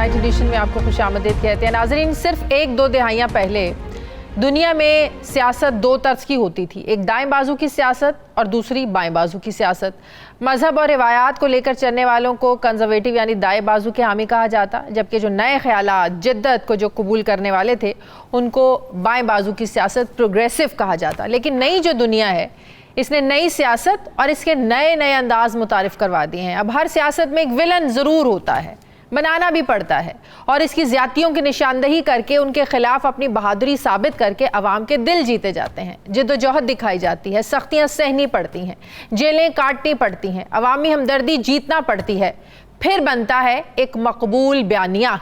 Night addition में आपको खुशामदीद कहते हैं। नाज़रीन, सिर्फ एक दो दहाइयाँ पहले दुनिया में सियासत दो तर्ज की होती थी, एक दाएं बाजू की सियासत और दूसरी बाएं बाजू की सियासत। मजहब और रिवायात को लेकर चलने वालों को कंजर्वेटिव यानी दाएं बाजू के हामी कहा जाता, जबकि जो नए ख्यालात जिद्दत को जो कबूल करने वाले थे उनको बाएं बाजू की सियासत प्रोग्रेसिव कहा जाता। लेकिन नई जो दुनिया है इसने नई सियासत और इसके नए नए अंदाज मुतारिफ करवा दिए हैं। अब हर सियासत में एक विलन ज़रूर होता है, बनाना भी पड़ता है, और इसकी ज़्यादतियों की निशानदही करके उनके खिलाफ अपनी बहादुरी साबित करके अवाम के दिल जीते जाते हैं। जिद्दोजहद दिखाई जाती है, सख्तियाँ सहनी पड़ती हैं, जेलें काटनी पड़ती हैं, अवामी हमदर्दी जीतना पड़ती है, फिर बनता है एक मकबूल बयानिया।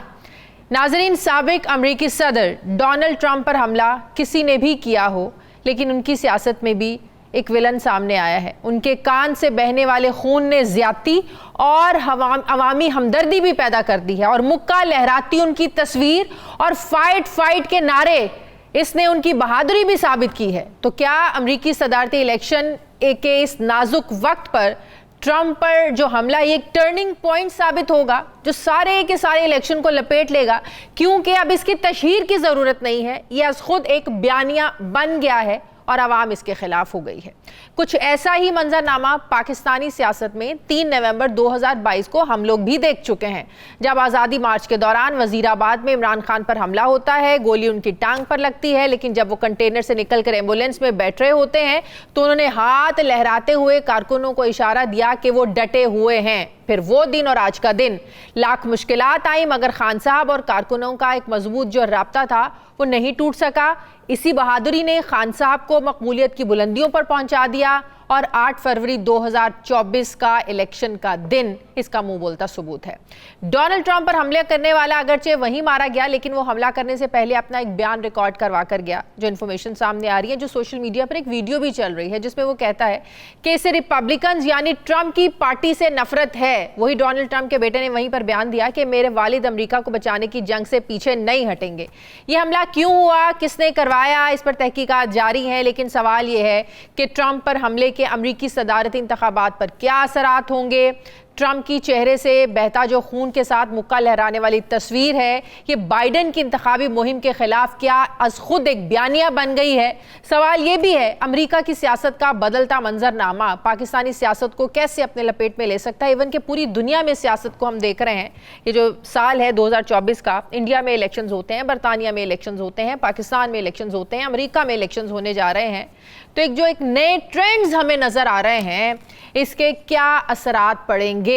नाज़रीन, साबिक अमरीकी सदर डोनाल्ड ट्रंप पर हमला किसी ने भी किया हो, लेकिन उनकी सियासत में भी एक विलन सामने आया है। उनके कान से बहने वाले खून ने ज़्यादती और अवामी हमदर्दी भी पैदा कर दी है, और मुक्का लहराती उनकी तस्वीर और फाइट के नारे इसने उनकी बहादुरी भी साबित की है। तो क्या अमरीकी सदारती इलेक्शन के इस नाजुक वक्त पर ट्रंप पर जो हमला ये एक टर्निंग पॉइंट साबित होगा जो सारे के सारे इलेक्शन को लपेट लेगा? क्योंकि अब इसकी तशहीर की ज़रूरत नहीं है, यह खुद एक बयानिया बन गया है और आवाम इसके खिलाफ हो गई है। कुछ ऐसा ही मंजरनामा पाकिस्तानी सियासत में 3 नवंबर 2022 को हम लोग भी देख चुके हैं, जब आज़ादी मार्च के दौरान वजीराबाद में इमरान खान पर हमला होता है, गोली उनकी टांग पर लगती है, लेकिन जब वो कंटेनर से निकलकर एम्बुलेंस में बैठ रहे होते हैं तो उन्होंने हाथ लहराते हुए कारकुनों को इशारा दिया कि वो डटे हुए हैं। फिर वो दिन और आज का दिन, लाख मुश्किलात आई मगर खान साहब और कारकुनों का एक मजबूत जो राब्ता था वो नहीं टूट सका। इसी बहादुरी ने खान साहब को मकबूलियत की बुलंदियों पर पहुंचा दिया, और 8 फरवरी 2024 का इलेक्शन का दिन इसका मुंह बोलता सबूत है। डोनाल्ड ट्रंप पर हमले करने वाला अगरचे वहीं मारा गया, लेकिन वो हमला करने से पहले अपना एक बयान रिकॉर्ड करवा कर गया। जो इन्फॉर्मेशन सामने आ रही है, जो सोशल मीडिया पर एक वीडियो भी चल रही है जिसमें वो कहता है कि इसे रिपब्लिकन यानी ट्रंप की पार्टी से नफरत है। वही डोनाल्ड ट्रंप के बेटे ने वहीं पर बयान दिया कि मेरे वालिद अमेरिका को बचाने की जंग से पीछे नहीं हटेंगे। ये हमला क्यों हुआ, किसने करवाया, इस पर तहकीकात जारी है, लेकिन सवाल ये है कि ट्रंप पर हमले के अमरीकी सदारती इंतखाबात पर क्या असरात होंगे। ट्रंप की चेहरे से बहता जो खून के साथ मुक्का लहराने वाली तस्वीर है, ये बाइडन की इंतखाबी मुहिम के खिलाफ क्या अज खुद एक बयानिया बन गई है? सवाल ये भी है, अमेरिका की सियासत का बदलता मंजरनामा पाकिस्तानी सियासत को कैसे अपने लपेट में ले सकता है? इवन कि पूरी दुनिया में सियासत को हम देख रहे हैं। ये जो साल है 2024 का, इंडिया में इलेक्शंस होते हैं, बरतानिया में इलेक्शंस होते हैं, पाकिस्तान में इलेक्शंस होते हैं, अमेरिका में इलेक्शंस होने जा रहे हैं। तो एक नए ट्रेंड्स हमें नजर आ रहे हैं, इसके क्या असरात पड़ेंगे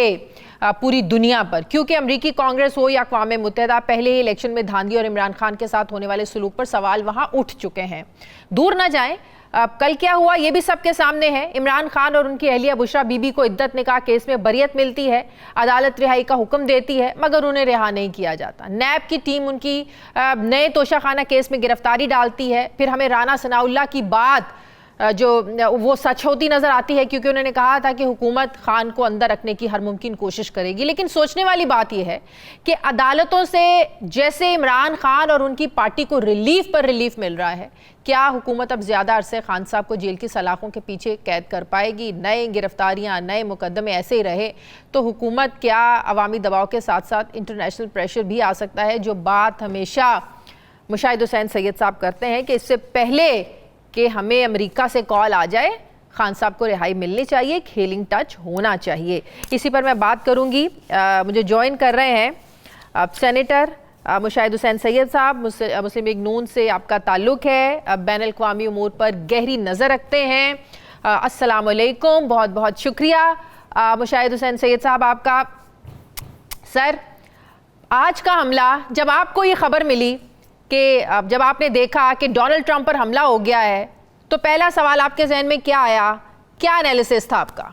पूरी दुनिया पर? क्योंकि अमरीकी कांग्रेस हो या अक़वाम मुत्तहिदा, पहले ही इलेक्शन में धांधली और इमरान खान के साथ होने वाले सलूक पर सवाल वहां उठ चुके हैं। दूर ना जाएं, कल क्या हुआ ये भी सबके सामने है। इमरान खान और उनकी अहलिया बुशरा बीबी को इद्दत निकाह केस में बरियत मिलती है, अदालत रिहाई का हुक्म देती है, मगर उन्हें रिहा नहीं किया जाता। नैब की टीम उनकी नए तोशाखाना केस में गिरफ्तारी डालती है। फिर हमें राना सनाउल्लाह की बात जो वो सच होती नजर आती है, क्योंकि उन्होंने कहा था कि हुकूमत खान को अंदर रखने की हर मुमकिन कोशिश करेगी। लेकिन सोचने वाली बात यह है कि अदालतों से जैसे इमरान खान और उनकी पार्टी को रिलीफ पर रिलीफ मिल रहा है, क्या हुकूमत अब ज्यादा अरसे खान साहब को जेल की सलाखों के पीछे कैद कर पाएगी? नए गिरफ्तारियां, नए मुकदमे ऐसे ही रहे तो हुकूमत क्या अवामी दबाव के साथ साथ इंटरनेशनल प्रेशर भी आ सकता है? जो बात हमेशा मुशाहिद हुसैन सैयद साहब करते हैं कि इससे पहले कि हमें अमेरिका से कॉल आ जाए, खान साहब को रिहाई मिलनी चाहिए, एक हीलिंग टच होना चाहिए। इसी पर मैं बात करूंगी। मुझे ज्वाइन कर रहे हैं सेनेटर मुशाहिद हुसैन सैयद साहब, मुस्लिम लीग नून से आपका ताल्लुक़ है, बैन अल-अक़वामी उमूर पर गहरी नज़र रखते हैं। अस्सलाम वालेकुम, बहुत बहुत शुक्रिया मुशाहिद हुसैन सैयद साहब आपका। सर, आज का हमला, जब आपको ये खबर मिली कि जब आपने देखा कि डोनाल्ड ट्रंप पर हमला हो गया है, तो पहला सवाल आपके जहन में क्या आया? क्या एनालिसिस था आपका?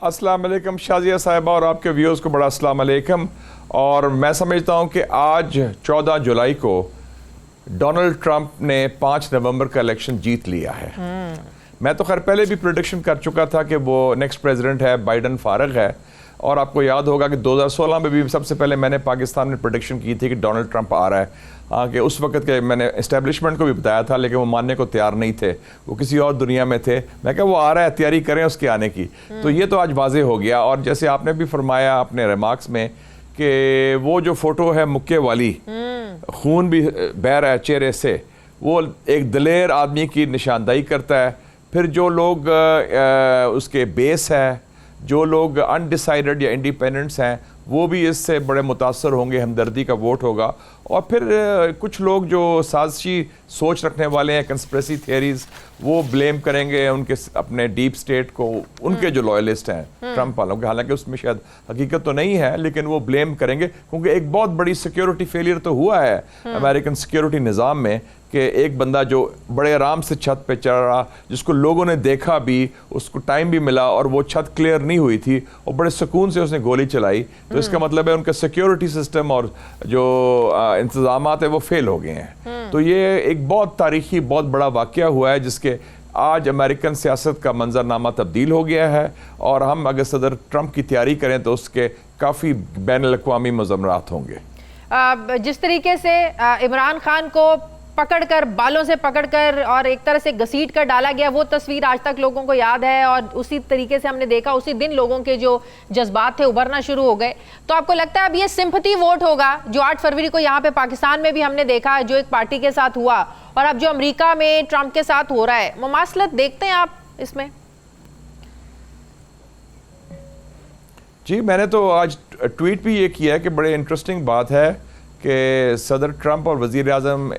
अस्सलाम वालेकुम शाजिया साहिबा और आपके व्यूअर्स को बड़ा अस्सलाम वालेकुम। और मैं समझता हूं कि आज 14 जुलाई को डोनाल्ड ट्रंप ने 5 नवंबर का इलेक्शन जीत लिया है। मैं तो खैर पहले भी प्रेडिक्शन कर चुका था कि वो नेक्स्ट प्रेसिडेंट है, बाइडन फारग है, और आपको याद होगा कि 2016 में भी सबसे पहले मैंने पाकिस्तान में प्रेडिक्शन की थी कि डोनाल्ड ट्रंप आ रहा है। हाँ, कि उस वक्त के मैंने इस्टेब्लिशमेंट को भी बताया था, लेकिन वो मानने को तैयार नहीं थे, वो किसी और दुनिया में थे। मैं कहा वो आ रहा है, तैयारी करें उसके आने की। तो ये तो आज वाजे हो गया। और जैसे आपने भी फरमाया अपने रिमार्क्स में कि वो जो फोटो है मुक्के वाली, खून भी बह रहा है चेहरे से, वो एक दलेर आदमी की निशानदाही करता है। फिर जो लोग उसके बेस है, जो लोग अनडिसाइडेड या इंडिपेंडेंट्स हैं, वो भी इससे बड़े मुतासर होंगे, हमदर्दी का वोट होगा। और फिर कुछ लोग जो साजिशी सोच रखने वाले हैं, कंस्पिरेसी थियरीज, वो ब्लेम करेंगे उनके अपने डीप स्टेट को, उनके जो लॉयलिस्ट हैं ट्रंप वालों के। हालांकि उसमें शायद हकीकत तो नहीं है, लेकिन वो ब्लेम करेंगे क्योंकि एक बहुत बड़ी सिक्योरिटी फेलियर तो हुआ है अमेरिकन सिक्योरिटी निज़ाम में कि एक बंदा जो बड़े आराम से छत पे चढ़ रहा, जिसको लोगों ने देखा भी, उसको टाइम भी मिला और वो छत क्लियर नहीं हुई थी और बड़े सुकून से उसने गोली चलाई, तो इसका मतलब है उनका सिक्योरिटी सिस्टम और जो इंतजामात है वो फेल हो गए हैं। तो ये एक बहुत तारीखी, बहुत बड़ा वाकया हुआ है जिसके आज अमेरिकन सियासत का मंजरनामा तब्दील हो गया है। और हम अगर सदर ट्रंप की तैयारी करें तो उसके काफ़ी बैनुल-अक़वामी मुज़ामरात होंगे। जिस तरीके से इमरान खान को पकड़कर, बालों से पकड़कर और एक तरह से घसीट कर डाला गया, वो तस्वीर आज तक लोगों को याद है। और उसी तरीके से हमने देखा उसी दिन लोगों के जो जज्बात थे उभरना शुरू हो गए। तो आपको लगता है अब ये सिंपैथी वोट होगा जो 8 फरवरी को यहाँ पे पाकिस्तान में भी हमने देखा, जो एक पार्टी के साथ हुआ, और अब जो अमेरिका में ट्रंप के साथ हो रहा है, मुमासलत देखते हैं आप इसमें? जी, मैंने तो आज ट्वीट भी ये किया है कि बड़े इंटरेस्टिंग बात है कि सदर ट्रंप और वज़ीर आज़म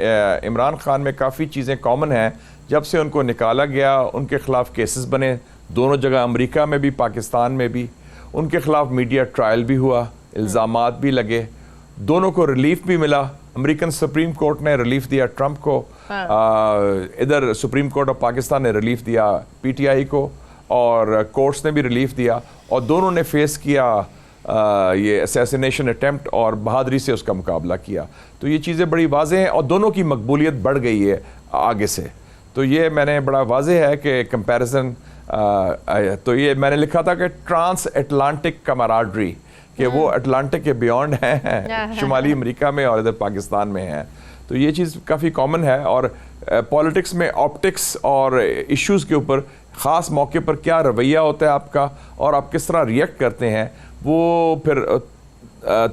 इमरान खान में काफ़ी चीज़ें कॉमन हैं। जब से उनको निकाला गया, उनके ख़िलाफ़ केसेस बने, दोनों जगह, अमेरिका में भी पाकिस्तान में भी। उनके ख़िलाफ़ मीडिया ट्रायल भी हुआ, इल्ज़ामात भी लगे, दोनों को रिलीफ भी मिला। अमेरिकन सुप्रीम कोर्ट ने रिलीफ दिया ट्रंप को, इधर सुप्रीम कोर्ट ऑफ पाकिस्तान ने रिलीफ दिया PTI को, और कोर्ट्स ने भी रिलीफ दिया, और दोनों ने फेस किया ये असैसिनेशन अटेम्प्ट और बहादुरी से उसका मुकाबला किया। तो ये चीज़ें बड़ी वाज़ेह हैं और दोनों की मकबूलियत बढ़ गई है आगे से। तो ये मैंने बड़ा वाज़ेह है कि कंपैरिजन, तो ये मैंने लिखा था कि ट्रांस एटलांटिक कमराडरी, कि वो अटलांटिक के बियॉन्ड हैं, शुमाली अमेरिका में और इधर पाकिस्तान में हैं। तो ये चीज़ काफ़ी कॉमन है। और पॉलिटिक्स में ऑप्टिक्स और इश्यूज़ के ऊपर ख़ास मौके पर क्या रवैया होता है आपका और आप किस तरह रिएक्ट करते हैं, वो फिर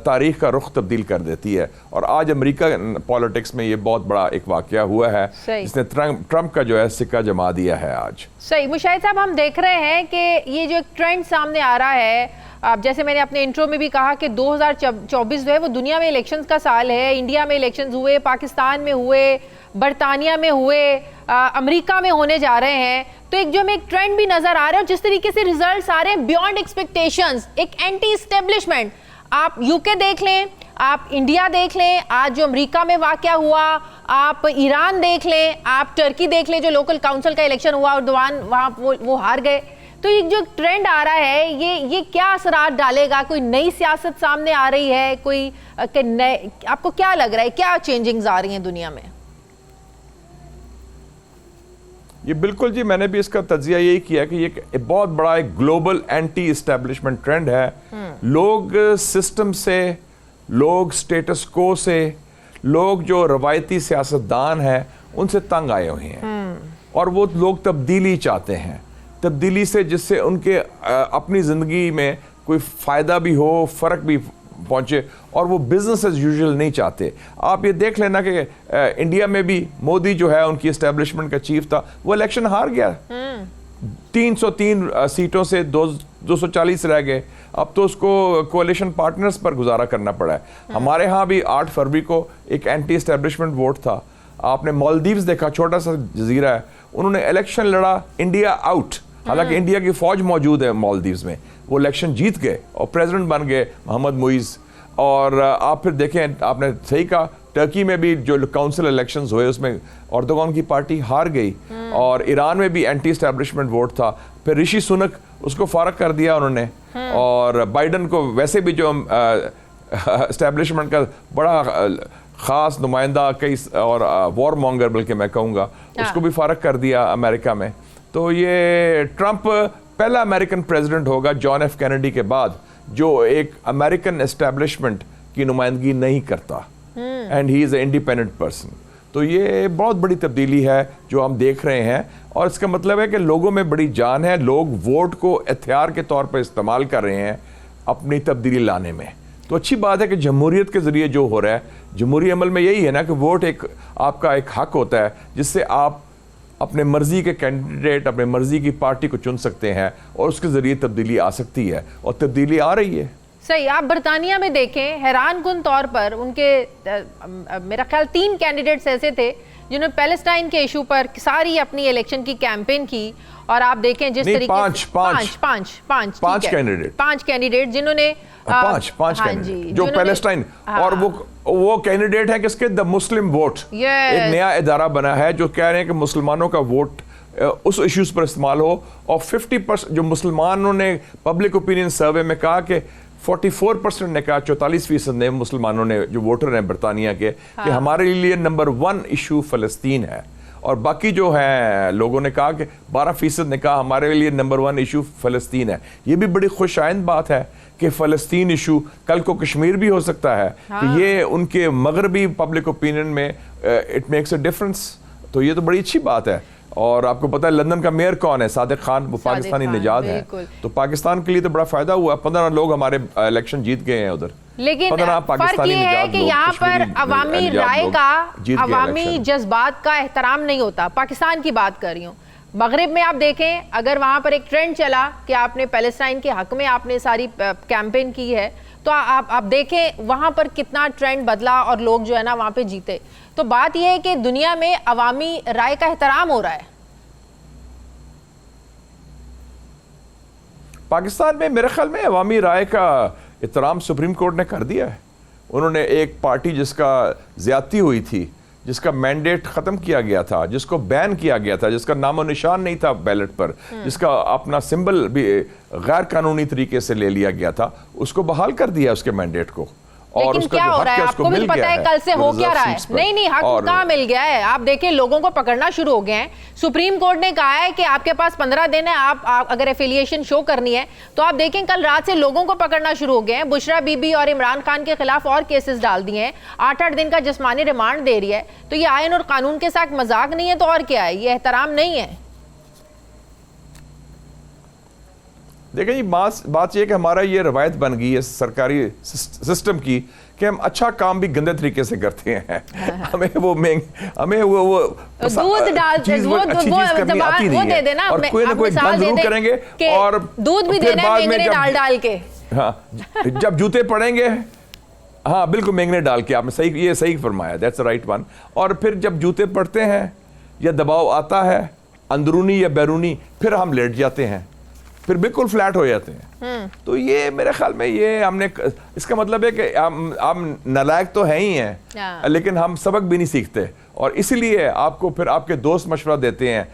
तारीख का रुख तब्दील कर देती है। और आज अमेरिका पॉलिटिक्स में ये बहुत बड़ा एक वाकया हुआ है जिसने ट्रंप का जो है सिक्का जमा दिया है आज। सही मुशाहिद साहब, हम देख रहे हैं कि ये जो एक ट्रेंड सामने आ रहा है, अब जैसे मैंने अपने इंट्रो में भी कहा कि 2024 जो है वो दुनिया में इलेक्शंस का साल है। इंडिया में इलेक्शंस हुए, पाकिस्तान में हुए, बरतानिया में हुए, अमेरिका में होने जा रहे हैं। तो एक जो हमें एक ट्रेंड भी नजर आ रहा है और जिस तरीके से रिजल्ट्स आ रहे हैं बियॉन्ड एक्सपेक्टेशंस, एक एंटी एस्टेब्लिशमेंट। आप यूके देख लें, आप इंडिया देख लें, आज जो अमेरिका में वाकया हुआ, आप ईरान देख लें, आप टर्की देख लें, जो लोकल काउंसिल का इलेक्शन हुआ और वहाँ वो हार गए। तो ये जो ट्रेंड आ रहा है, ये क्या असरात डालेगा? कोई नई सियासत सामने आ रही है, कोई नए, आपको क्या लग रहा है, क्या चेंजिंग्स आ रही हैं दुनिया में? ये बिल्कुल जी, मैंने भी इसका तज्जिया यही किया कि ये एक बहुत बड़ा एक ग्लोबल एंटी एस्टेब्लिशमेंट ट्रेंड है। लोग सिस्टम से, लोग स्टेटस को से, लोग जो रवायती सियासतदान हैं उनसे तंग आए हुए हैं और वो लोग तब्दीली चाहते हैं, तब्दीली से जिससे उनके अपनी ज़िंदगी में कोई फ़ायदा भी हो, फ़र्क भी पहुंचे, और वो बिजनेस एज यूजुअल नहीं चाहते। आप ये देख लेना कि इंडिया में भी मोदी जो है उनकी एस्टेब्लिशमेंट का चीफ था, वो इलेक्शन हार गया, 303 सीटों से 240 रह गए। अब तो उसको कोalition पार्टनर्स पर गुजारा करना पड़ा है। हमारे यहाँ भी 8 फरवरी को एक एंटी एस्टेब्लिशमेंट वोट था। आपने मालदीव्स देखा, छोटा सा जजीरा है, उन्होंने इलेक्शन लड़ा, इंडिया आउट, हालांकि इंडिया की फौज मौजूद है मालदीव्स में, वो इलेक्शन जीत गए और प्रेसिडेंट बन गए मोहम्मद मुइज़। और आप फिर देखें, आपने सही कहा, टर्की में भी जो काउंसिल इलेक्शंस हुए उसमें एर्दोगान की पार्टी हार गई, और ईरान में भी एंटी एस्टेब्लिशमेंट वोट था। फिर ऋषि सुनक, उसको फारग कर दिया उन्होंने, और बाइडन को वैसे भी जो एस्टेब्लिशमेंट का बड़ा ख़ास नुमाइंदा कई और वॉर मॉन्गर बल्कि मैं कहूँगा, उसको भी फारग कर दिया अमेरिका में। तो ये ट्रंप पहला अमेरिकन प्रेसिडेंट होगा जॉन एफ कैनेडी के बाद जो एक अमेरिकन एस्टेब्लिशमेंट की नुमाइंदगी नहीं करता, and he is a independent person. तो ये बहुत बड़ी तब्दीली है जो हम देख रहे हैं, और इसका मतलब है कि लोगों में बड़ी जान है, लोग वोट को हथियार के तौर पर इस्तेमाल कर रहे हैं अपनी तब्दीली लाने में। तो अच्छी बात है कि जमहूरियत के ज़रिए जो हो रहा है, जमहूरी अमल में यही है ना कि वोट एक आपका एक हक होता है जिससे आप अपने मर्जी के कैंडिडेट, अपने मर्जी की पार्टी को चुन सकते हैं और उसके ज़रिए तब्दीली आ सकती है, और तब्दीली आ रही है। सही। आप बरतानिया में देखें, हैरान कुन तौर पर उनके मेरा ख्याल 3 कैंडिडेट्स ऐसे थे जिन्होंने पैलेस्टाइन के इशू पर सारी अपनी इलेक्शन की कैंपेन की, और आप देखें जिस तरीके से पांच कैंडिडेट जिन्होंने पांच कैंडिडेट जो पैलेस्टाइन, और वो कैंडिडेट है किसके, द मुस्लिम वोट, एक नया इदारा बना है जो कह रहे हैं कि मुसलमानों का वोट उस इश्यूज पर इस्तेमाल हो, और 50% जो मुसलमानों ने पब्लिक ओपिनियन सर्वे में कहा कि 44% ने कहा, 44% ने मुसलमानों ने जो वोटर हैं बरतानिया के, कि हमारे लिए नंबर 1 इशू फ़लस्तीन है, और बाकी जो है लोगों ने कहा कि 12% ने कहा हमारे लिए नंबर 1 इशू फ़लस्तीन है। ये भी बड़ी खुशाइंद बात है कि फ़लस्तीन इशू कल को कश्मीर भी हो सकता है, कि ये उनके मगरबी पब्लिक ओपिनियन में इट मेक्स अ डिफरेंस। तो ये तो बड़ी अच्छी बात है। और आपको पता है लंदन का मेयर कौन है, सादिक खान, वो पाकिस्तानी निजात है। तो पाकिस्तान के लिए तो बड़ा फायदा हुआ, 15 लोग हमारे इलेक्शन जीत गए हैं उधर। लेकिन फर्क ये है कि यहाँ पर अवामी राय का, अवामी जज्बात का एहतराम नहीं होता। पाकिस्तान की बात कर रही हूँ। मगरिब में आप देखें, अगर वहाँ पर एक ट्रेंड चला कि आपने पैलेस्टाइन के हक में आपने सारी कैंपेन की है, तो आप देखें वहाँ पर कितना ट्रेंड बदला और लोग जो है ना वहाँ पे जीते। तो बात यह है कि दुनिया में अवामी राय का एहतराम हो रहा है। पाकिस्तान में मेरे ख्याल में अवामी राय का एहतराम सुप्रीम कोर्ट ने कर दिया है। उन्होंने एक पार्टी जिसका ज्यादती हुई थी, जिसका मैंडेट ख़त्म किया गया था, जिसको बैन किया गया था, जिसका नामो निशान नहीं था बैलेट पर, जिसका अपना सिंबल भी गैर कानूनी तरीके से ले लिया गया था, उसको बहाल कर दिया उसके मैंडेट को। और लेकिन क्या हो रहा है आपको भी पता है कल से हो क्या रहा है? नहीं हक कहाँ मिल गया है। आप देखें लोगों को पकड़ना शुरू हो गए हैं। सुप्रीम कोर्ट ने कहा है कि आपके पास 15 दिन है, आप अगर एफिलिएशन शो करनी है तो आप देखें कल रात से लोगों को पकड़ना शुरू हो गए हैं। बुशरा बीबी और इमरान खान के खिलाफ और केसेस डाल दिए हैं, 8-8 दिन का जिस्मानी रिमांड दे रही है। तो ये आयन और कानून के साथ मजाक नहीं है तो और क्या है, ये एहतराम नहीं है। देखिए जी, बात यह कि हमारा ये रवायत बन गई है सरकारी सिस्टम की कि हम अच्छा काम भी गंदे तरीके से करते हैं। हमें वो दूध डालते वो दे देना, और कोई ना कोई गंद जरूर करेंगे, और दूध भी देना महंगे डाल के। हाँ, जब जूते पड़ेंगे, हाँ बिल्कुल महंगे डाल के, आपने सही, ये सही फरमाया, दैट्स राइट वन। और फिर जब जूते पड़ते हैं या दबाव आता है अंदरूनी या बैरूनी, फिर हम लेट जाते हैं, फिर बिल्कुल फ्लैट हो जाते हैं। तो ये मेरे ख्याल में ये हमने, इसका मतलब है कि हम नालायक तो हैं ही हैं, लेकिन हम सबक भी नहीं सीखते। और इसीलिए आपको फिर आपके दोस्त मशवरा देते हैं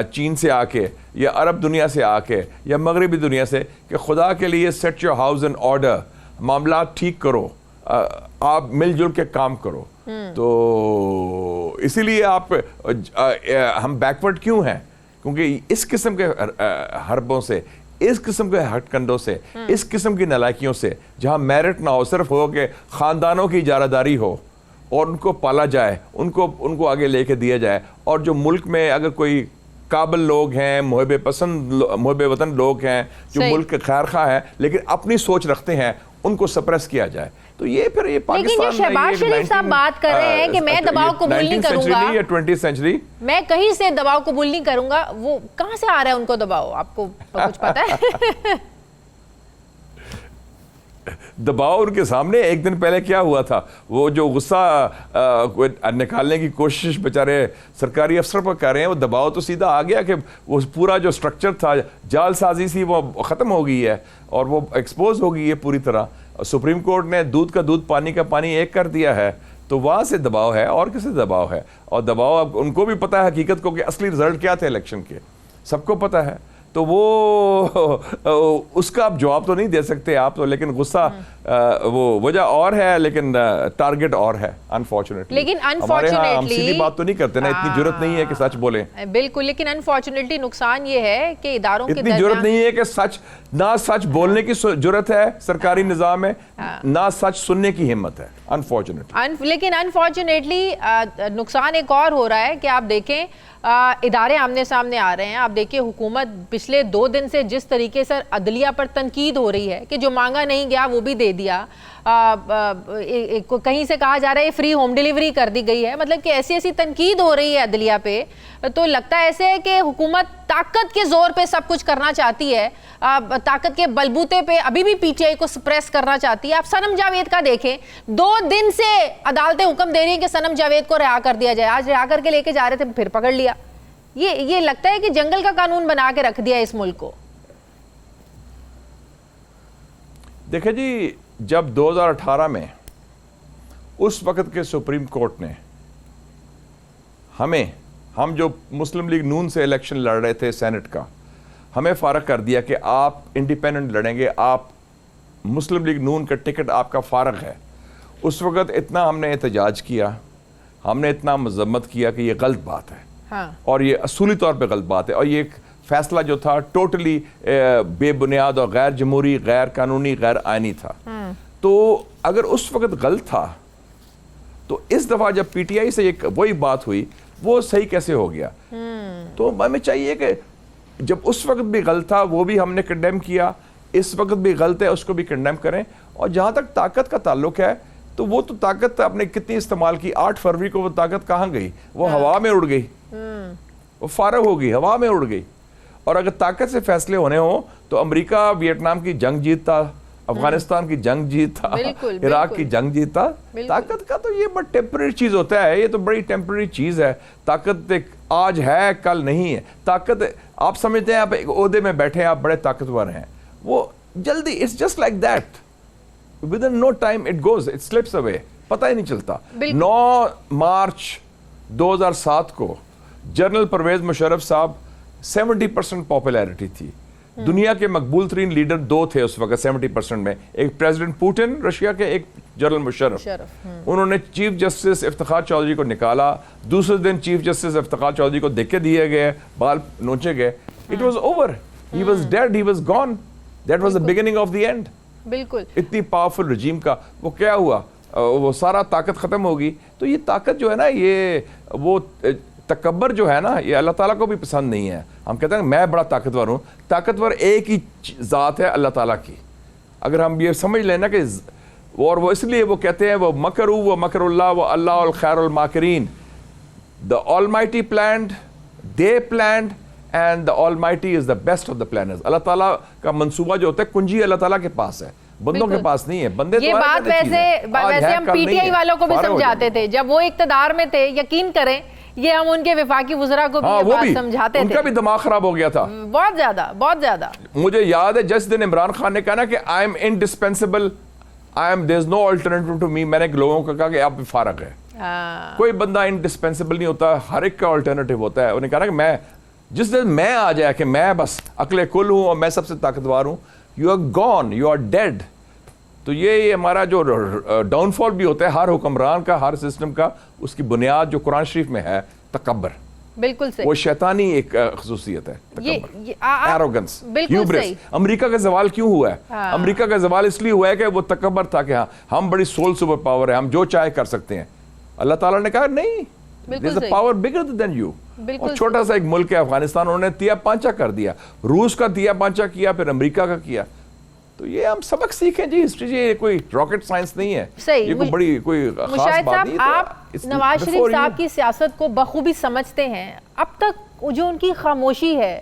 चीन से आके या अरब दुनिया से आके या मगरबी दुनिया से कि खुदा के लिए set your house in order, मामला ठीक करो, आप मिलजुल के काम करो। तो इसीलिए हम बैकवर्ड क्यों हैं? क्योंकि इस किस्म के हरबों से, इस किस्म के हटकंडों से, इस किस्म की नालायकियों से, जहां मेरिट ना हो, सिर्फ हो कि खानदानों की इजारादारी हो और उनको पाला जाए, उनको आगे लेके दिया जाए। और जो मुल्क में अगर कोई काबिल लोग हैं, मुहब्बे वतन लोग हैं, जो मुल्क के खैर खा है लेकिन अपनी सोच रखते हैं, उनको सप्रेस किया जाए। तो ये फिर ये पाकिस्तान, लेकिन जो शहबाज शरीफ साहब बात कर रहे हैं कि मैं दबाव कबूल नहीं करूंगा, 20th सेंचुरी मैं कहीं से दबाव कबूल नहीं करूंगा, वो कहां से आ रहा है उनको दबाव? आपको कुछ पता है? दबाव उनके सामने। एक दिन पहले क्या हुआ था, वो जो गुस्सा निकालने की कोशिश बेचारे सरकारी अफसर पर कर रहे हैं, वो दबाव तो सीधा आ गया कि वो पूरा जो स्ट्रक्चर था, जालसाजी सी, वो ख़त्म हो गई है और वो एक्सपोज हो गई है पूरी तरह। सुप्रीम कोर्ट ने दूध का दूध पानी का पानी एक कर दिया है। तो वहाँ से दबाव है और किसी दबाव है। और दबाव अब उनको भी पता है हकीकत को कि असली रिजल्ट क्या थे इलेक्शन के, सबको पता है। तो वो उसका आप जवाब तो नहीं दे सकते आप तो, लेकिन गुस्सा वो वजह और है, लेकिन टारगेट और है अनफॉर्चुनेटली। लेकिन हमारे यहाँ हम अनफॉर्चुनेटली सीधी बात तो नहीं करते ना, इतनी जरूरत नहीं है कि सच बोले। बिल्कुल, लेकिन अनफॉर्चुनेटली नुकसान ये है कि इदारों के इतनी जरूरत नहीं है कि सच ना सच बोलने की जरूरत है सरकारी निजाम में, ना सच सुनने की हिम्मत है अनफॉर्चुनेटली। लेकिन अनफॉर्चुनेटली नुकसान एक और हो रहा है कि आप देखें इदारे आमने सामने आ रहे हैं। आप देखिए हुकूमत पिछले 2 दिन से जिस तरीके से अदलिया पर तनकीद हो रही है कि जो मांगा नहीं गया वो भी दे दिया, कहीं से कहा जा रहा है फ्री होम डिलीवरी कर दी गई है, मतलब कि ऐसी ऐसी तनकीद हो रही है अदलिया पे, तो लगता है ऐसे है कि हुकूमत ताकत के जोर पे सब कुछ करना चाहती है, ताकत के बलबूते पे अभी भी पीटीआई को सप्रेस करना चाहती है। आप सनम जावेद का देखें, 2 दिन से अदालतें हुक्म दे रही हैं कि सनम जावेद को रिहा कर दिया जाए, आज रिहा करके लेके जा रहे थे फिर पकड़ लिया। ये लगता है कि जंगल का कानून बना के रख दिया इस मुल्क को। देखिए जी, जब 2018 में उस वक्त के सुप्रीम कोर्ट ने हम जो मुस्लिम लीग नून से इलेक्शन लड़ रहे थे सेनेट का, हमें फारग कर दिया कि आप इंडिपेंडेंट लड़ेंगे, आप मुस्लिम लीग नून का टिकट आपका फारग है। उस वक्त इतना हमने एहतजाज किया, हमने इतना मजम्मत किया कि ये गलत बात है। हाँ। और ये असूली तौर पे गलत बात है, और ये एक फैसला जो था टोटली बेबुनियाद और गैर जमहूरी, गैर कानूनी, गैर आईनी था। तो अगर उस वक्त गलत था तो इस दफा जब पीटीआई से एक वही बात हुई, वो सही कैसे हो गया? तो हमें चाहिए कि जब उस वक्त भी गलत था वो भी हमने कंडेम किया, इस वक्त भी गलत है उसको भी कंडेम करें। और जहां तक ताकत का ताल्लुक है, तो वो तो ताकत आपने कितनी इस्तेमाल की। 8 फरवरी को वो ताकत कहां गई? वो हवा में उड़ गई, वो फारग हो गई, हवा में उड़ गई। और अगर ताकत से फैसले होने हो तो अमेरिका वियतनाम की जंग जीतता, अफगानिस्तान की जंग जीता, इराक की जंग जीता। ताकत का तो ये बड़ा टेम्पररी चीज होता है, ये तो बड़ी टेम्पररी चीज है। ताकत एक आज है कल नहीं है। ताकत आप समझते हैं आप एक ओहदे में बैठे हैं, आप बड़े ताकतवर हैं, वो जल्दी it's just like that, within no time it goes, it slips away, पता ही नहीं चलता। 9 मार्च 2007 को जनरल परवेज मुशर्रफ साहब 70% पॉपुलैरिटी थी। दुनिया के मकबूल तरीन लीडर 2 थे उस वक्त 70% में, एक प्रेसिडेंट पुतिन रशिया के, एक जनरल मुशर्रफ। उन्होंने चीफ जस्टिस इफ्तिखार चौधरी को निकाला, दूसरे दिन चीफ जस्टिस इफ्तिखार चौधरी को देख के दिए गए, बाल नोचे गए। It was over, he was dead, he was gone, that was the beginning of the end. बिल्कुल, इतनी पावरफुल रजीम का वो क्या हुआ, वो सारा ताकत खत्म होगी। तो ये ताकत जो है ना, ये वो तकब्बर जो है ना, ये अल्लाह ताला को भी पसंद नहीं है। हम कहते हैं मैं बड़ा ताकतवर हूँ, ताकतवर एक ही ज़ात है अल्लाह ताला की। अगर हम ये समझ लेना कि और वो इसलिए वो कहते हैं वो मकरू व मकरुल्लाह व अल्लाह खैरुल माकिरीन, the Almighty planned, they planned and the Almighty is the best of the planners. अल्लाह ताला का मंसूबा जो होता है कुंजी अल्लाह ताला के पास है, बंदों के पास नहीं है। बंदे ये बात वैसे हम पीटीआई वालों को भी समझाते थे जब वो इक्तदार में थे, यकीन करें ये हम उनके विफाकी वज़रा को भी ये बात समझाते थे। उनका भी दिमाग खराब हो गया था बहुत ज्यादा। मुझे याद है जिस दिन इमरान खान ने कहा ना कि I am indispensable, there is no alternative to me, मैंने लोगों को कहा कि आप फारग है। कोई बंदा इंडिस्पेंसिबल नहीं होता, हर एक का अल्टरनेटिव होता है। उन्होंने कहा ना कि मैं जिस दिन मैं आ जाए कि मैं बस अकले कुल हूं और मैं सबसे ताकतवर हूं, you are gone, you are dead. तो ये हमारा जो डाउनफॉल भी होता है हर हुक्मरान का, हर सिस्टम का, उसकी बुनियाद जो कुरान शरीफ में है तकब्बर। बिल्कुल सही, वो शैतानी एक खसूसियत है, एरोगेंस, ह्यूब्रिस। अमेरिका का जवाल क्यों हुआ है? अमेरिका का जवाल इसलिए हुआ है कि वो तकब्बर था कि हाँ हम बड़ी सोल सुपर पावर है, हम जो चाहे कर सकते हैं। अल्लाह ताला ने कहा नहीं, there is a power bigger than you. और छोटा सा एक मुल्क है अफगानिस्तान, उन्होंने तिया पांचा कर दिया, रूस का तिया पांचा किया, फिर अमेरिका का किया। तो ये हम सबक सीखें जी, हिस्ट्री जी, ये कोई रॉकेट साइंस नहीं है, ये कोई बड़ी कोई खास बात नहीं है। आप नवाज शरीफ साहब की सियासत को बखूबी समझते हैं। अब तक जो उनकी खामोशी है,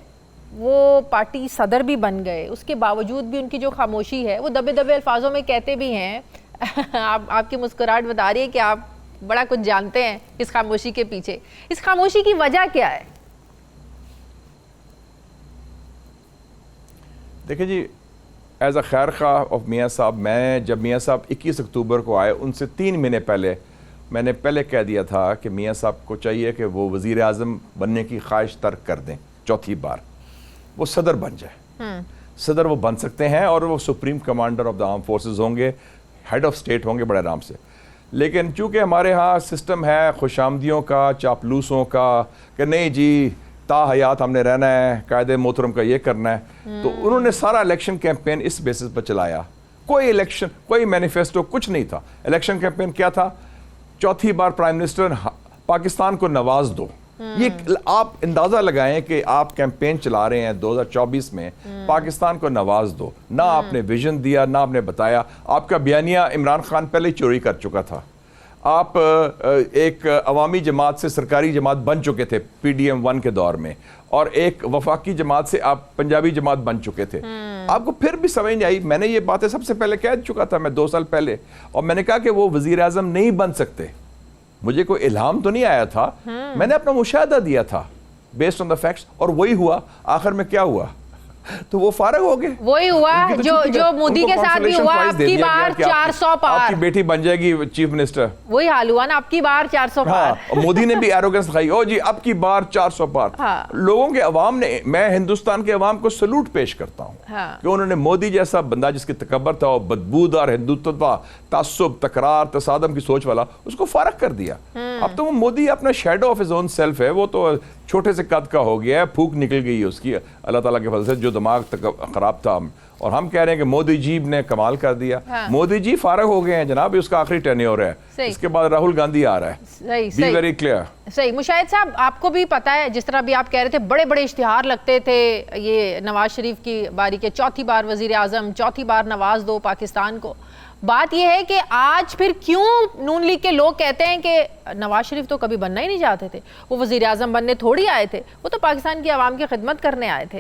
वो पार्टी सदर भी बन गए, उसके बावजूद भी उनकी जो खामोशी है वो दबे दबे अल्फाजों में कहते भी हैं। आपकी मुस्कुराहट बता रही है कि आप बड़ा कुछ जानते हैं इस खामोशी के पीछे। इस खामोशी की वजह क्या है? देखिए जी, एज अ खैर खा ऑफ मियाँ साहब, मैं जब मियाँ साहब 21 अक्टूबर को आए, उनसे 3 महीने पहले मैंने पहले कह दिया था कि मियाँ साहब को चाहिए कि वो वज़ीर आज़म बनने की ख्वाहिश तर्क कर दें, चौथी बार वो सदर बन जाए। सदर वो बन सकते हैं और वो supreme commander of the arm forces होंगे, हेड ऑफ स्टेट होंगे बड़े आराम से। लेकिन चूंकि हमारे यहाँ सिस्टम है खुशामदियों का, चापलूसों का, कि नहीं जी ताहयात हमने रहना है, कायदे मोहतरम का ये करना है, तो उन्होंने सारा इलेक्शन कैंपेन इस बेसिस पर चलाया। कोई इलेक्शन, कोई मैनिफेस्टो, कुछ नहीं था। इलेक्शन कैंपेन क्या था? चौथी बार प्राइम मिनिस्टर, पाकिस्तान को नवाज दो। ये आप अंदाजा लगाएं कि आप कैंपेन चला रहे हैं 2024 में, पाकिस्तान को नवाज दो। ना आपने विजन दिया, ना आपने बताया। आपका बयानिया इमरान खान पहले ही चोरी कर चुका था। आप एक अवामी जमात से सरकारी जमात बन चुके थे PDM 1 के दौर में, और एक वफाकी जमात से आप पंजाबी जमात बन चुके थे। आपको फिर भी समझ नहीं आई। मैंने ये बातें सबसे पहले कह चुका था, मैं 2 साल पहले, और मैंने कहा कि वो वजीर आजम नहीं बन सकते। मुझे कोई इल्हाम तो नहीं आया था, मैंने अपना मुशाहदा दिया था बेस्ड ऑन द फैक्ट्स, और वही हुआ। आखिर में क्या हुआ? तो वो फारग हो गए। वही हुआ तो जो मोदी के साथ भी हुआ। आपकी बार 400 पार, आपकी बेटी बन जाएगी चीफ मिनिस्टर। वही हाल हुआ ना, आपकी बार 400 पार। हाँ, और मोदी ने भी एरोगेंस दिखाई, ओ जी अब की बार 400 पार। हाँ। लोगों के अवाम ने, मैं हिंदुस्तान के अवाम को सलूट पेश करता हूँ। हाँ। कि उन्होंने मोदी जैसा बंदा जिसकी तकब्बर था और बदबूदार हिंदुत्व, तासुब, तकरार, तसादम की सोच वाला, उसको फारग कर दिया। अब तो वो मोदी अपना shadow of his own self है। वो तो छोटे से कद का हो गया है, फूक निकल गई है उसकी अल्लाह ताला के फजल से, जो दिमाग खराब था। और हम कह रहे हैं कि मोदी जी ने कमाल कर दिया। हाँ। मोदी जी फारग हो गए हैं जनाब, उसका आखिरी टेन्योर है। इसके बाद राहुल गांधी आ रहा है। सही बी वेरी क्लियर। सही। मुशाहिद साहब, आपको भी पता है, जिस तरह भी आप कह रहे थे, बड़े बड़े इश्तिहार लगते थे ये नवाज शरीफ की बारी के, चौथी बार वजीर आजम, चौथी बार नवाज दो पाकिस्तान को। बात यह है कि आज फिर क्यों नून लीग के लोग कहते हैं कि नवाज शरीफ तो कभी बनना ही नहीं चाहते थे, वो वजीर आजम बनने थोड़ी आए थे, वो तो पाकिस्तान की आवाम की खिदमत करने आए थे।